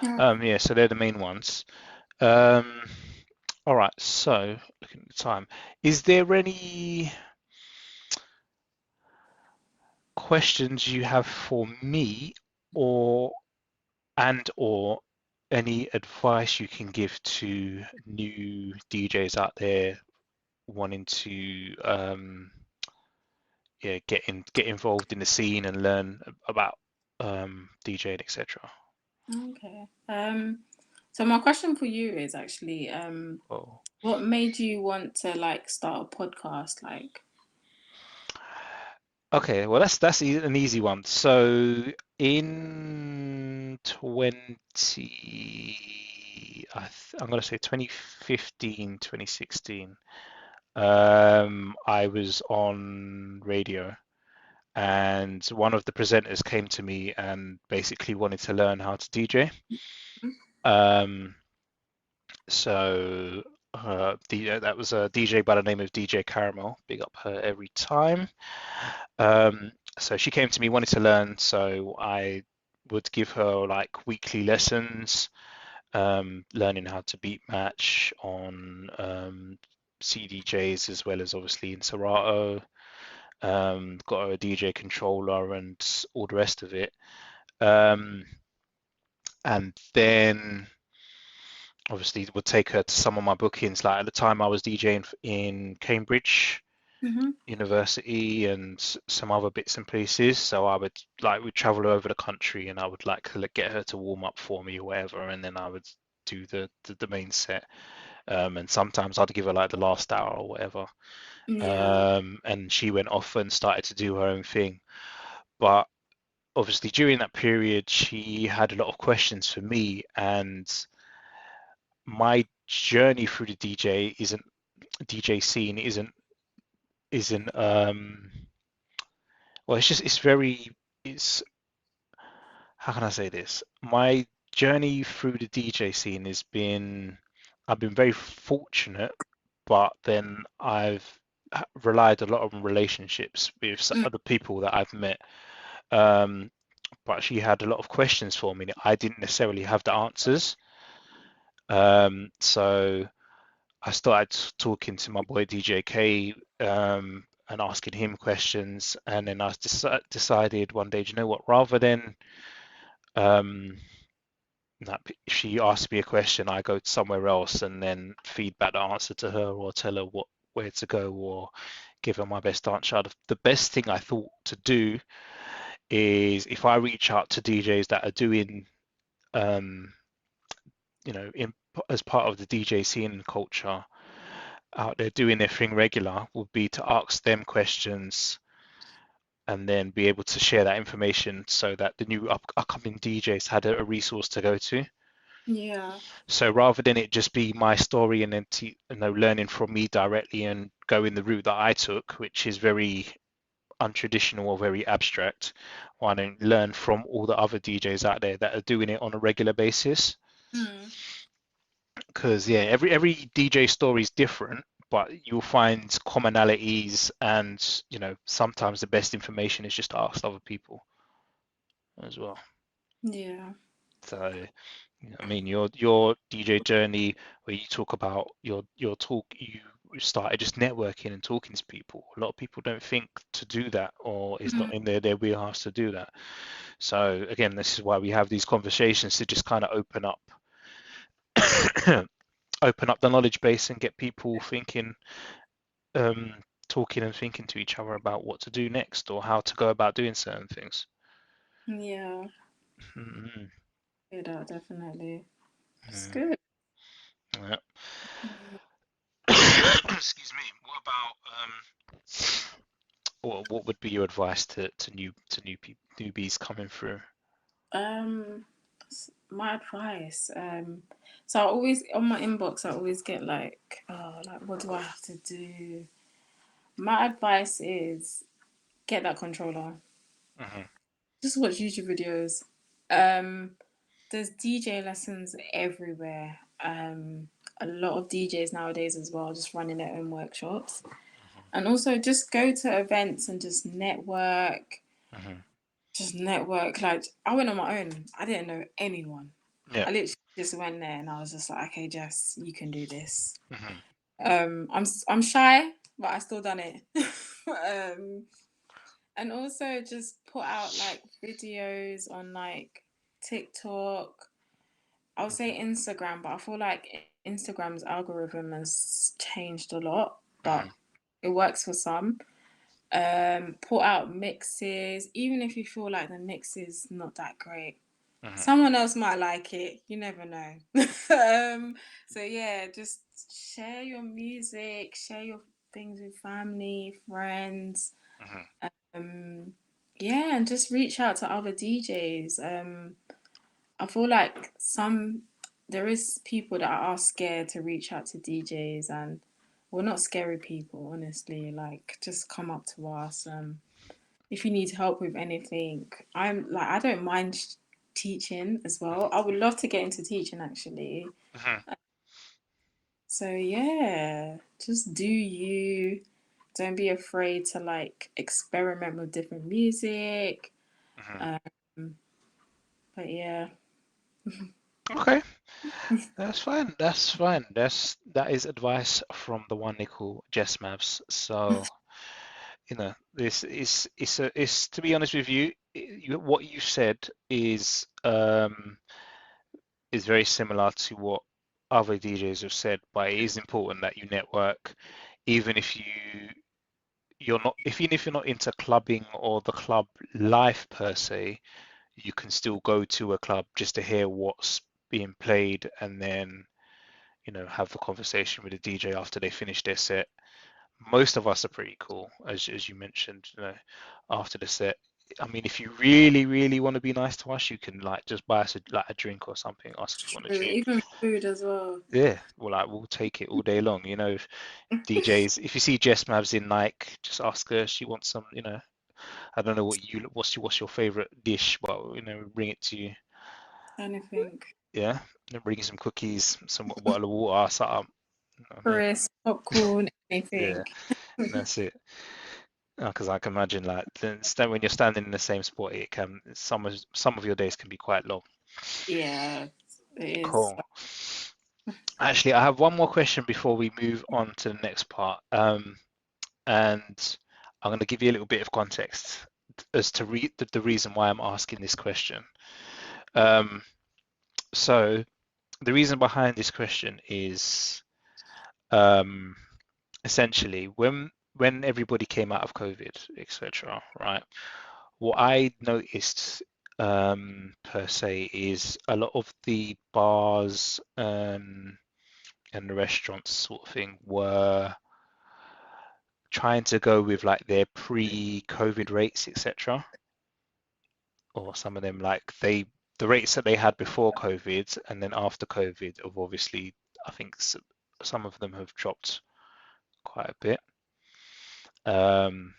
okay. Yeah, so they're the main ones. Um, all right, so looking at the time, is there any questions you have for me, or or any advice you can give to new DJs out there wanting to yeah get involved in the scene and learn about DJing, etc. Okay. So my question for you is actually, Oh, what made you want to like start a podcast? Like, okay. Well, an easy one. So in I'm gonna say 2015, 2016, I was on radio, and one of the presenters came to me and basically wanted to learn how to DJ. Um, So that was a DJ by the name of DJ Caramel. Big up her every time. So she came to me, wanted to learn, so I would give her like weekly lessons, learning how to beat match on CDJs as well as obviously in Serato. Got her a DJ controller and all the rest of it. Um, and then obviously would take her to some of my bookings. Like at the time I was DJing in Cambridge Mm-hmm. University and some other bits and pieces. So I would like we'd travel over the country and I would like get her to warm up for me or whatever, and then I would do the main set. And sometimes I'd give her like the last hour or whatever. Yeah. And she went off and started to do her own thing. But obviously during that period, she had a lot of questions for me, and my journey through the DJ scene isn't well, it's very it's how can I say this? My journey through the DJ scene has been I've been very fortunate, but then I've relied a lot on relationships with Mm. other people that I've met. Um, but she had a lot of questions for me. I didn't necessarily have the answers. So I started talking to my boy DJ K, and asking him questions. And then I decided one day, do you know what? Rather than um, that if she asks me a question, I go somewhere else and then feed back the answer to her or tell her where to go or give her my best answer. The best thing I thought to do is if I reach out to DJs that are doing um, in as part of the DJ scene and culture out there doing their thing regular, would be to ask them questions and then be able to share that information so that the new upcoming DJs had a resource to go to. Yeah. So rather than it just be my story and then learning from me directly and going the route that I took, which is very untraditional or very abstract, why don't learn from all the other DJs out there that are doing it on a regular basis? Mm. Because yeah, every DJ story is different, but you'll find commonalities, and sometimes the best information is just to ask other people as well. Yeah. So I mean, your DJ journey, where you talk about your talk, you started just networking and talking to people. A lot of people don't think to do that, or it's Mm. not in their wheelhouse to do that. So again, this is why we have these conversations to just kind of open up the knowledge base and get people thinking, um, talking and thinking to each other about what to do next or how to go about doing certain things. Yeah. Mhm. Yeah, that definitely. It's Yeah. good. Yeah. Mm. Excuse me. What about what would be your advice to newbies coming through? Um, my advice. So I always on my inbox, I always get like, oh, like what do I have to do? My advice is get that controller. Hmm. Just watch YouTube videos. Um, there's DJ lessons everywhere. A lot of DJs nowadays as well, just running their own workshops, and also just go to events and just network. Hmm. Just network. Like I went on my own. I didn't know anyone. Yeah. I literally just went there and I was just like, okay, Jess, you can do this. Hmm. I'm shy, but I still done it. um, and also just put out like videos on like TikTok. I would say Instagram, but I feel like Instagram's algorithm has changed a lot, but Hmm. it works for some. Put out mixes, even if you feel like the mix is not that great. Hmm. Someone else might like it. You never know. So yeah, just share your music, share your things with family, friends. Hmm. Um, yeah, and just reach out to other DJs. I feel like there is people that are scared to reach out to DJs, and we're not scary people, honestly. Like, just come up to us. If you need help with anything, I don't mind teaching as well. I would love to get into teaching actually. Hmm. So yeah, just do you. Don't be afraid to like experiment with different music. Hmm. Um, but yeah. Okay, that's fine. That's fine. That is advice from the one they call Jess Mavz. So, this is to be honest with you, what you said is very similar to what other DJs have said, but it is important that you network, even if you're not, if even if you're not into clubbing or the club life per se, you can still go to a club just to hear what's being played and then, have the conversation with the DJ after they finish their set. Most of us are pretty cool, as you mentioned, after the set. I mean, if you really, really want to be nice to us, you can like just buy us a drink or something, ask if you want a True, drink. even food as well. Yeah, well, like we'll take it all day long. If DJs, if you see Jess Mavs in Nike, just ask her. She wants some. I don't know what's your favorite dish, but bring it to you. Anything. Yeah, and bring you some cookies, some bottle of water, something. You know what I mean? Crisp, popcorn, Yeah, anything. and that's it. Because I can imagine like when you're standing in the same spot, it can some of your days can be quite long. Yeah, it is. Cool. Actually, I have one more question before we move on to the next part. And I'm going to give you a little bit of context as to the reason why I'm asking this question. Um, so the reason behind this question is um, essentially when everybody came out of COVID, etc. Right? What I noticed per se is a lot of the bars and the restaurants sort of thing were trying to go with like their pre-COVID rates, etc. Or some of them like the rates that they had before COVID and then after COVID have obviously I think some of them have dropped quite a bit. Um,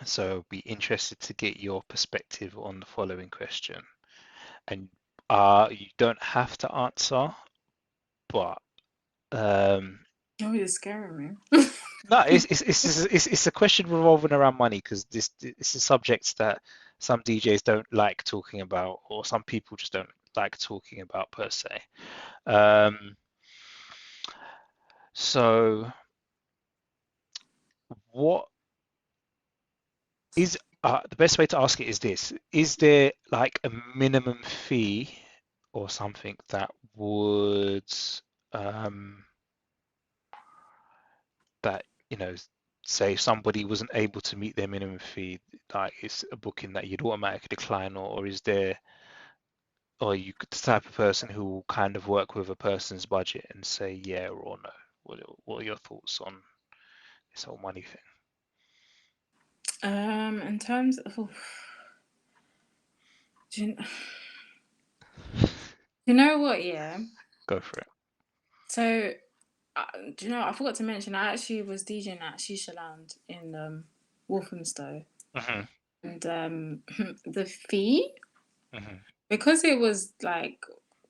so be interested to get your perspective on the following question. And you don't have to answer, but um, Oh, you're scaring me. no, it's a question revolving around money because this is subjects that some DJs don't like talking about, or some people just don't like talking about per se. Um, so what is the best way to ask it is this: is there like a minimum fee or something that would um, that say if somebody wasn't able to meet their minimum fee, like it's a booking that you'd automatically decline, or is there, or you the type of person who will kind of work with a person's budget and say yeah or no? What are your thoughts on this whole money thing? In terms of, do you, you know what? Yeah. Go for it. So, do you know? I forgot to mention. I actually was DJing at Shisha Lounge in Walthamstow, Hmm. and the fee, Hmm. because it was like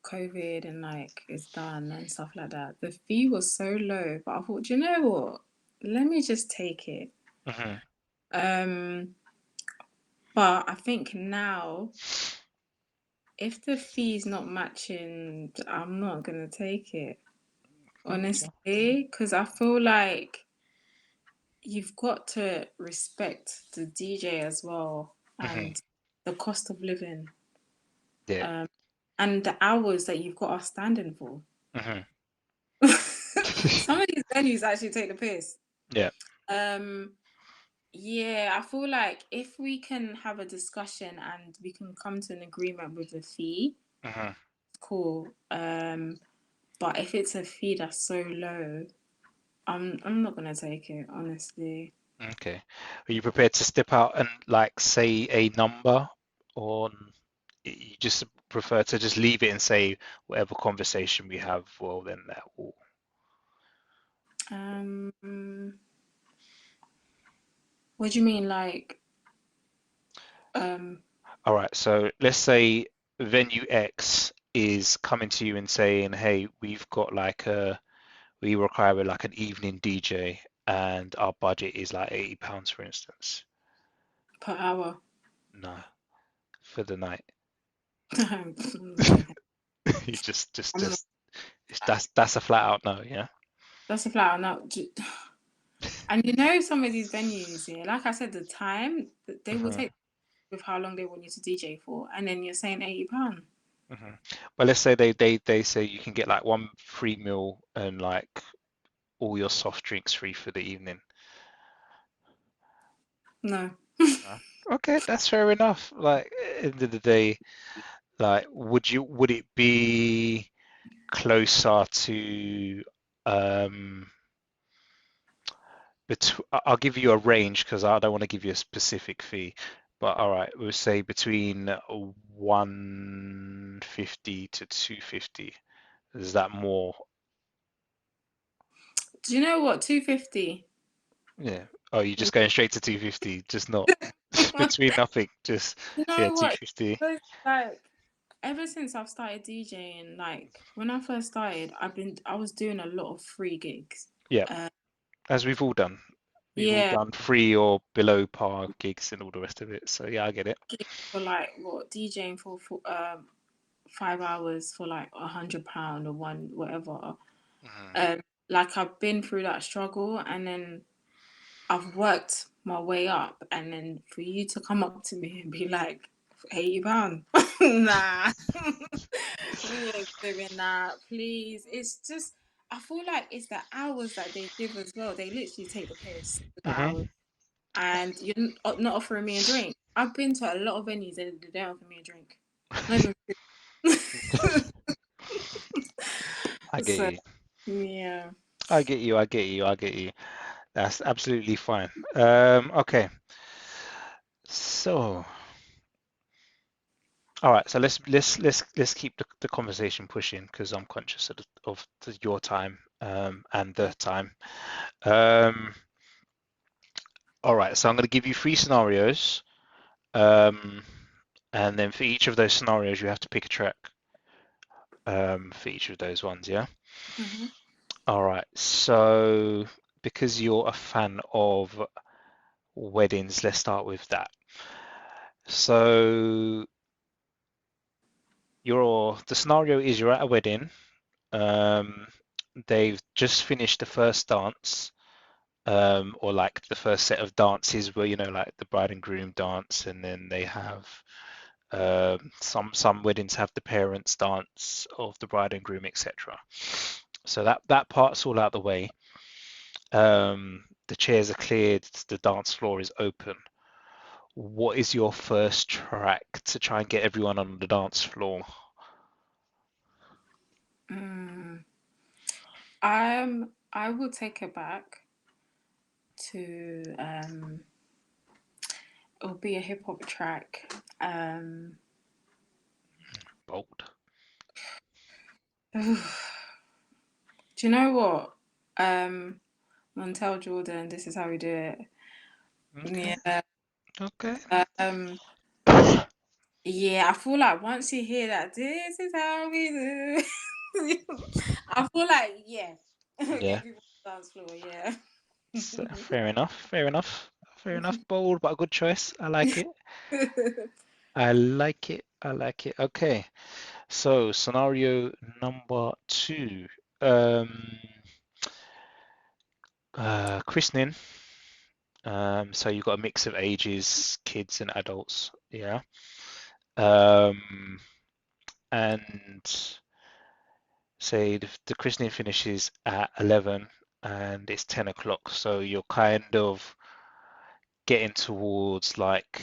COVID and like it's done and stuff like that. The fee was so low, but I thought, do you know what? Let me just take it. Hmm. Um, but I think now, if the fee's not matching, I'm not gonna take it, Okay. honestly, because I feel like you've got to respect the DJ as well Hmm. and the cost of living, Yeah. um, and the hours that you've got us standing for. Hmm. Some of these venues actually take the piss. Yeah. Um, yeah, I feel like if we can have a discussion and we can come to an agreement with the fee, Hmm. cool. But if it's a fee that's so low, I'm not gonna take it, honestly. Okay. Are you prepared to step out and like say a number, or you just prefer to just leave it and say whatever conversation we have, well then that will. Um, what do you mean, like, um, All right, so let's say venue X is coming to you and saying, "Hey, we require like an evening DJ, and our budget is like £80, for instance." per hour? No, for the night. I'm joking. You just I mean, just that's a flat out no, yeah. that's a flat out no. And some of these venues, yeah, like I said, the time that they will Hmm. take with how long they want you to DJ for, and then you're saying £80. Hmm. Well, let's say they say you can get like one free meal and like all your soft drinks free for the evening. No. No. Okay, that's fair enough. Like, end of the day, like, would it be closer to um I'll give you a range because I don't want to give you a specific fee, but all right, we'll say between 150 to 250. Is that more? Do you know what? 250. Yeah. Oh, you're just going straight to 250, just not between nothing, just You yeah, know what? 250. Like ever since I've started DJing, like when I first started, I was doing a lot of free gigs. Yeah, Uh, as we've all done. We've all yeah, done free or below par gigs and all the rest of it. So yeah, I get it. for like what DJing for 5 hours for like £100 or one whatever. Mhm. Um, like I've been through that struggle, and then I've worked my way up, and then for you to come up to me and be like, £80, nah, we ain't doing that, please. It's just, I feel like it's the hours that they give as well. They literally take the piss with the hours, Mhm. and you're not offering me a drink. I've been to a lot of venues and they don't offer me a drink, not even. I get So you. yeah. I get you. I get you. I get you. That's absolutely fine. Okay. So, all right. So let's keep the conversation pushing because I'm conscious your time and the time. Um, all right. So I'm going to give you three scenarios. Um, and then for each of those scenarios, you have to pick a track. For each of those ones, yeah. Hmm. All right. So because you're a fan of weddings, let's start with that. So the scenario is you're at a wedding. Um, they've just finished the first dance, or like the first set of dances where like the bride and groom dance, and then they have some weddings have the parents dance of the bride and groom, etc. So that part's all out the way. The chairs are cleared, the dance floor is open. What is your first track to try and get everyone on the dance floor? Mm. I will take it back to it'll be a hip hop track. Bold. Do you know what? Montel Jordan, this is how we do it. Okay. Yeah. Okay. Um, yeah, I feel like once you hear that, this is how we do. I feel like, yeah, Yeah. get people on the dance floor, yeah. So, fair enough. Fair enough. Fair enough. Bold, but a good choice. I like it. I like it. I like it. Okay. So, scenario number two. Um, christening. So you've got a mix of ages, kids and adults. Yeah. Um, and say the christening finishes at 11 and it's 10 o'clock. So you're kind of getting towards like,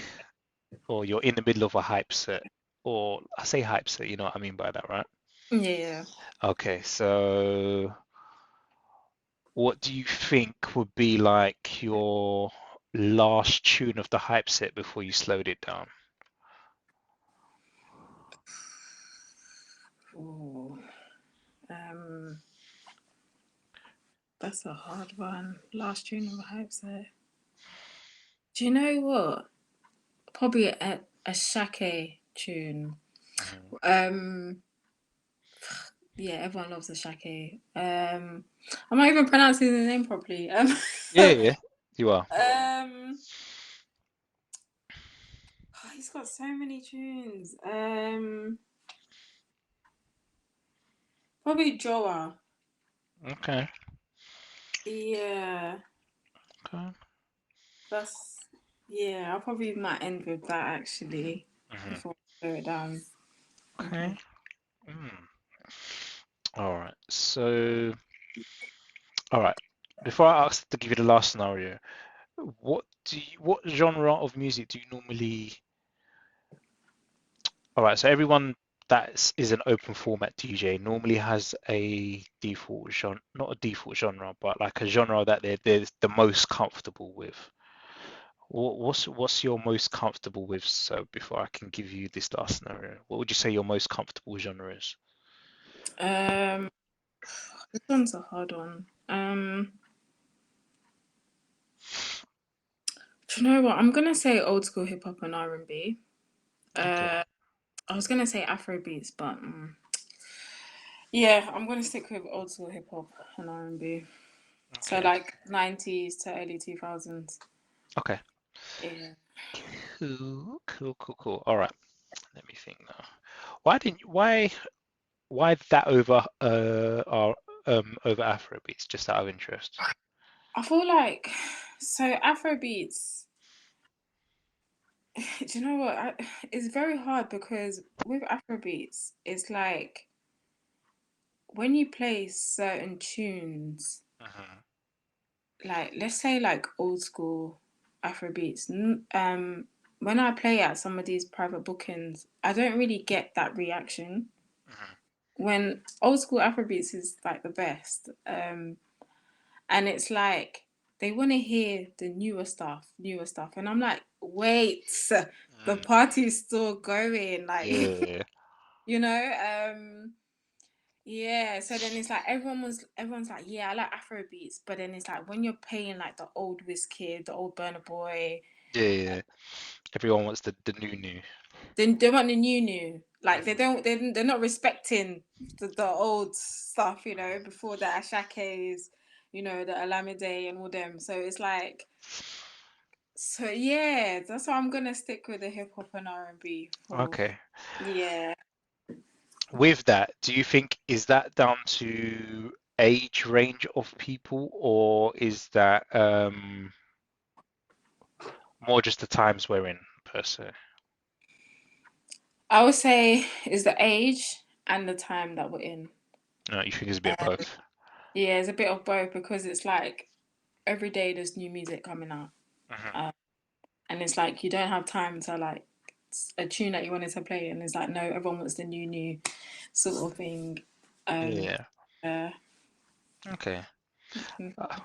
or you're in the middle of a hype set, or I say hype set, you know what I mean by that, right? Yeah. Okay, so what do you think would be like your last tune of the hype set before you slowed it down? Ooh, um, that's a hard one. Last tune of a hype set. Do you know what? Probably a Shake tune. Mhm. Um, yeah, everyone loves a Shake. I'm not even pronouncing the name properly. Yeah, yeah, you are. Um, oh, he's got so many tunes. Probably Joa. Okay. Yeah, Okay. that's yeah. I probably might end with that actually Hmm. before I slow it down. Okay. Mm. All right. So, all right. Before I ask to give you the last scenario, what genre of music do you normally? All right. So everyone that is an open format DJ normally has a default genre, not a default genre, but like a genre that they're the most comfortable with. What's your most comfortable with? So before I can give you this last scenario, what would you say your most comfortable genre is? Um, this one's a hard one. Do you know what? I'm gonna say old school hip hop and R&B. Okay. I was gonna say Afro beats, but yeah, I'm gonna stick with old school hip hop and R&B. So Okay. like 90s to early 2000s. Okay. Yeah. Cool. Cool. Cool. Cool. All right. Let me think now. Why that over our over Afrobeats? Just out of interest. I feel like so Afro beats. Do you know what? It's very hard because with Afro beats, it's like when you play certain tunes, Hmm. like let's say like old school Afro beats. When I play at some of these private bookings, I don't really get that reaction. Hmm. When old school Afrobeats is like the best. And it's like they want to hear the newer stuff. And I'm like, wait, the Mm. party's still going. Like, Yeah. you know, yeah. So then it's like everyone's like, yeah, I like Afrobeats. But then it's like when you're playing like the old Wizkid, the old Burna Boy, Yeah. Yeah. Everyone wants the new. then they want the new. Like Mm. they're not respecting the old stuff, before the Ashake's, the Alameda and all them. So it's like, so yeah, that's why I'm gonna stick with the hip hop and R&B for Okay. yeah. With that, do you think is that down to age range of people, or is that more just the times we're in per se? I would say is the age and the time that we're in. No, you think it's a bit of both. Yeah, it's a bit of both because it's like every day there's new music coming out. Hmm. Um, and it's like you don't have time to like a tune that you wanted to play, and it's like no, everyone wants the new sort of thing. Um, Yeah. uh, Okay. mhm. Uh,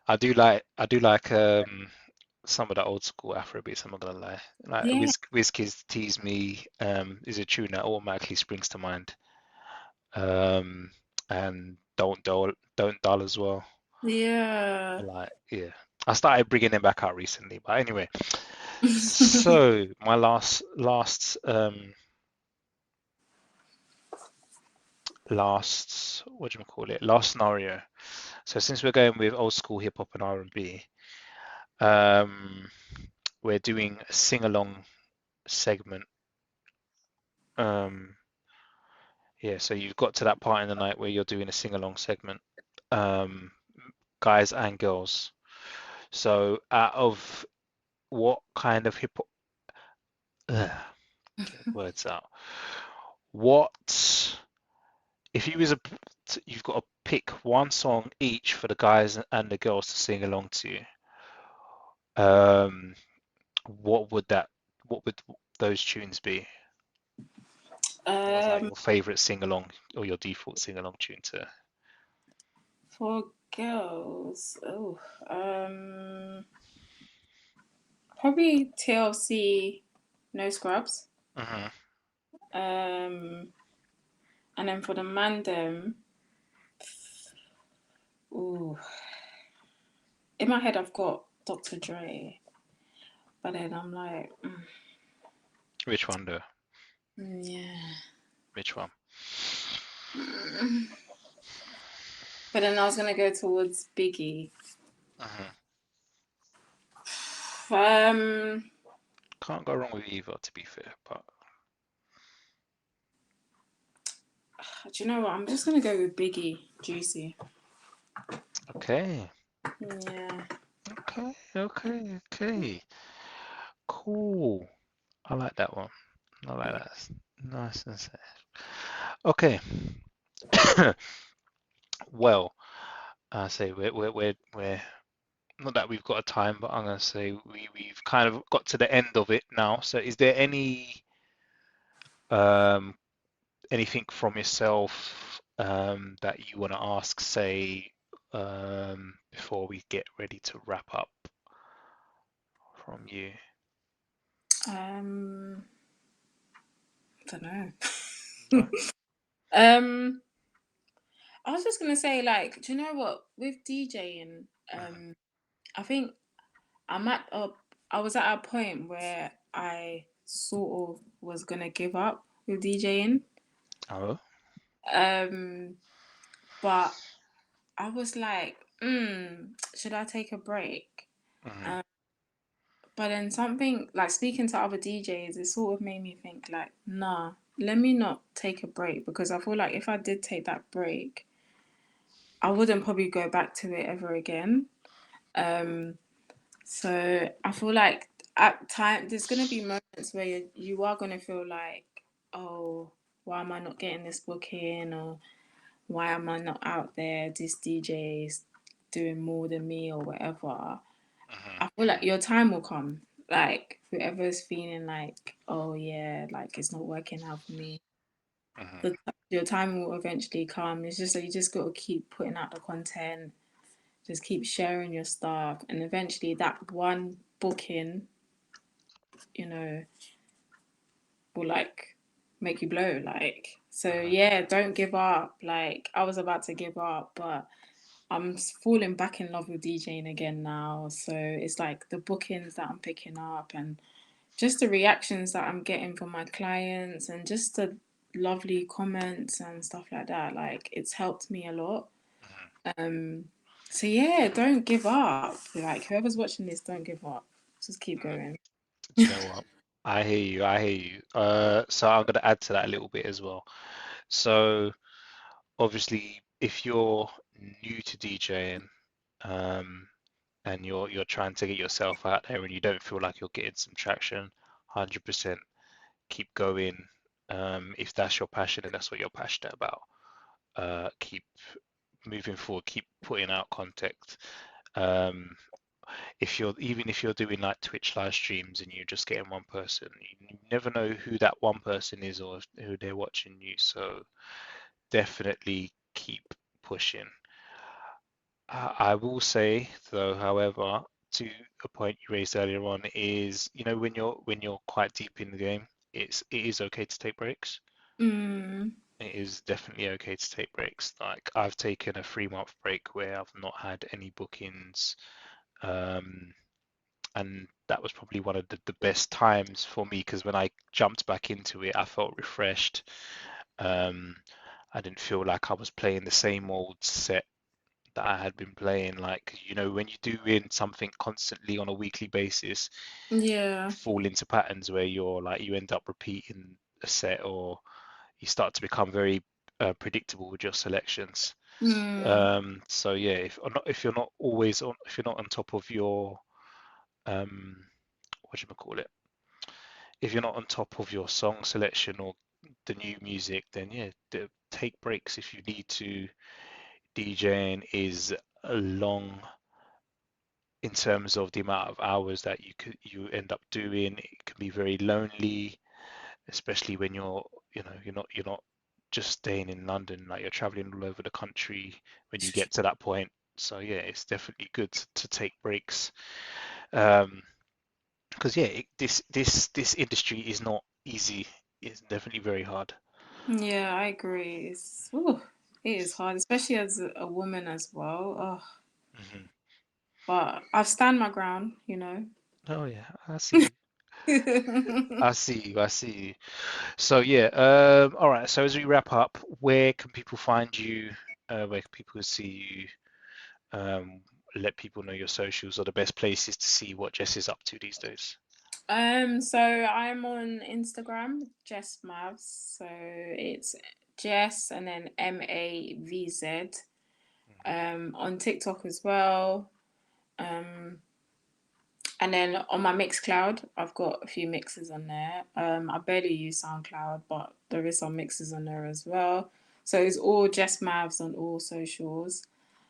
I do like some of the old school Afrobeats. I'm not gonna lie. Like Yeah, Wizkid's "Tease Me" is a tune that automatically springs to mind. Um, and Don't Dull as well. yeah. Like, yeah, I started bringing them back out recently. But anyway, so my last what do you call it? Last scenario. So since we're going with old school hip hop and R&B, um, we're doing a sing along segment. Um, yeah, so you've got to that part in the night where you're doing a sing along segment, um, guys and girls. So out of what kind of hip hop? Get the words out. What if you was you've got to pick one song each for the guys and the girls to sing along to? Um, what would that? What would those tunes be? What was like um, your favorite sing along or your default sing along tune to? for girls, probably TLC, No Scrubs. Hmm. Um, and then for the mandem, ooh, in my head I've got Dr. Dre, but then I'm like, Which one though? yeah. Which one? Mm. But then I was gonna go towards Biggie. Hmm. Um, Can't go wrong with either, to be fair. But Do you know what? I'm just gonna go with Biggie, Juicy. Okay. Yeah. Okay. Cool. I like that one. I like that. It's nice and safe. Okay. Well, I say we're not that we've got a time, but I'm gonna say we've kind of got to the end of it now. So is there um anything from yourself that you want to ask, say, before we get ready to wrap up from you? Um, I don't know. No? um, I was just gonna say, like, do you know what? With DJing, Mhm. I think I'm at a, I was at a point where I sort of was gonna give up with DJing. Oh. Um, but I was like, should I take a break? Mhm. Um, but then something like speaking to other DJs, it sort of made me think like, nah, let me not take a break because I feel like if I did take that break, I wouldn't probably go back to it ever again. Um, so I feel like at time there's gonna be moments where you are gonna feel like, oh, why am I not getting this booking, or why am I not out there? This DJ is doing more than me or whatever. Mhm. I feel like your time will come. Like whoever's feeling like, oh yeah, like it's not working out for me. Mhm. Your time will eventually come. It's just that you just got to keep putting out the content, just keep sharing your stuff, and eventually that one booking, you know, will like make you blow. Like so, Mhm. yeah. Don't give up. Like I was about to give up, but I'm falling back in love with DJing again now. So it's like the bookings that I'm picking up and just the reactions that I'm getting from my clients and just the lovely comments and stuff like that. Like it's helped me a lot. Mhm. Um, so yeah, don't give up. Like whoever's watching this, don't give up. Just keep Mhm. going. Do you know what? I hear you. I hear you. So I'm gonna add to that a little bit as well. So obviously, if you're new to DJing, um, and you're trying to get yourself out there and you don't feel like you're getting some traction, 100% keep going. If that's your passion and that's what you're passionate about, keep moving forward, keep putting out content. Um, if you're doing like Twitch live streams and you're just getting one person, you never know who that one person is or who they're watching you. So definitely keep pushing. I will say though, however, to a point you raised earlier on is, when you're quite deep in the game, it is okay to take breaks. Mm, It is definitely okay to take breaks. Like I've taken a 3 month break where I've not had any bookings, um, and that was probably one of the best times for me because when I jumped back into it, I felt refreshed. Um, I didn't feel like I was playing the same old set that I had been playing. Like, when you do in something constantly on a weekly basis, you yeah. fall into patterns where you end up repeating a set, or you start to become very predictable with your selections. Mm, So yeah, if you're not always on, if you're not on top of your um, what do you call it? If you're not on top of your song selection or the new music, then yeah, take breaks if you need to. DJing is a long in terms of the amount of hours that you end up doing. It can be very lonely, especially when you're not just staying in London, like you're traveling all over the country when you get to that point. So yeah, it's definitely good to take breaks. Um, because yeah, this industry is not easy. It's definitely very hard. yeah, I agree. It is hard, especially as a woman as well. Oh, Hmm. but I've stand my ground. Oh yeah, I see you. I see you. I see you. So yeah, all right. So as we wrap up, where can people find you? Where can people see you? Let people know your socials or the best places to see what Jess is up to these days. So I'm on Instagram, Jess Mavz. So it's Jess and then Mavz. On TikTok as well. Um, and then on my Mixcloud, I've got a few mixes on there. I barely use SoundCloud, but there is some mixes on there as well. So it's all Jess Mavz on all socials.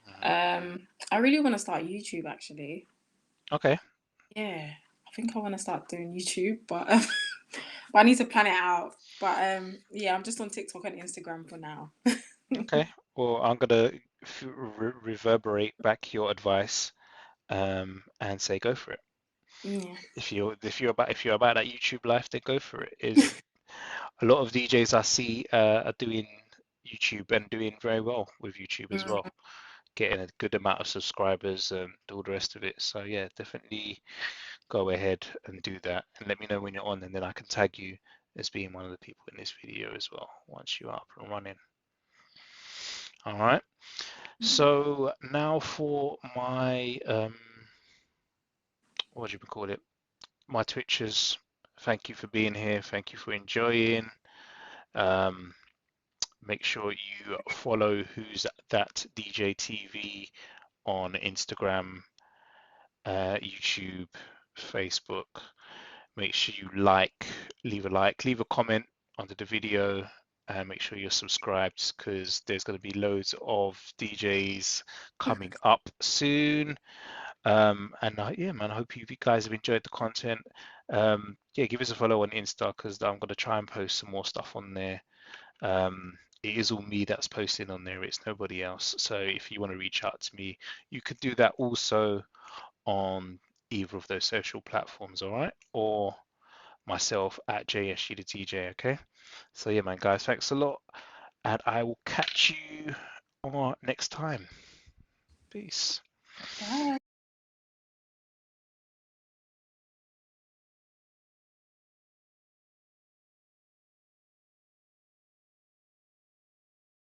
Mhm. I really want to start YouTube actually. Okay. Yeah, I think I want to start doing YouTube, but but I need to plan it out. But yeah, I'm just on TikTok and Instagram for now. Okay. Well, I'm gonna reverberate back your advice, and say go for it. Yeah. If you're about that YouTube life, then go for it. Is a lot of DJs I see are doing YouTube and doing very well with YouTube as well, getting a good amount of subscribers and all the rest of it. So yeah, definitely go ahead and do that, and let me know when you're on, and then I can tag you as being one of the people in this video as well once you're up and running. All right. So now for my what do you call it? My Twitchers. Thank you for being here. Thank you for enjoying. Um, Make sure you follow Who's That DJ TV on Instagram, YouTube, Facebook. Make sure you leave a comment under the video, and make sure you're subscribed because there's going to be loads of DJs coming up soon. And yeah, man, I hope you guys have enjoyed the content. Yeah, give us a follow on Insta because I'm going to try and post some more stuff on there. It is all me that's posting on there, it's nobody else. So if you want to reach out to me, you could do that also on either of those social platforms, all right? Or myself at JSGtheDJ, okay? So yeah, man, guys, thanks a lot, and I will catch you on next time. Peace. Bye.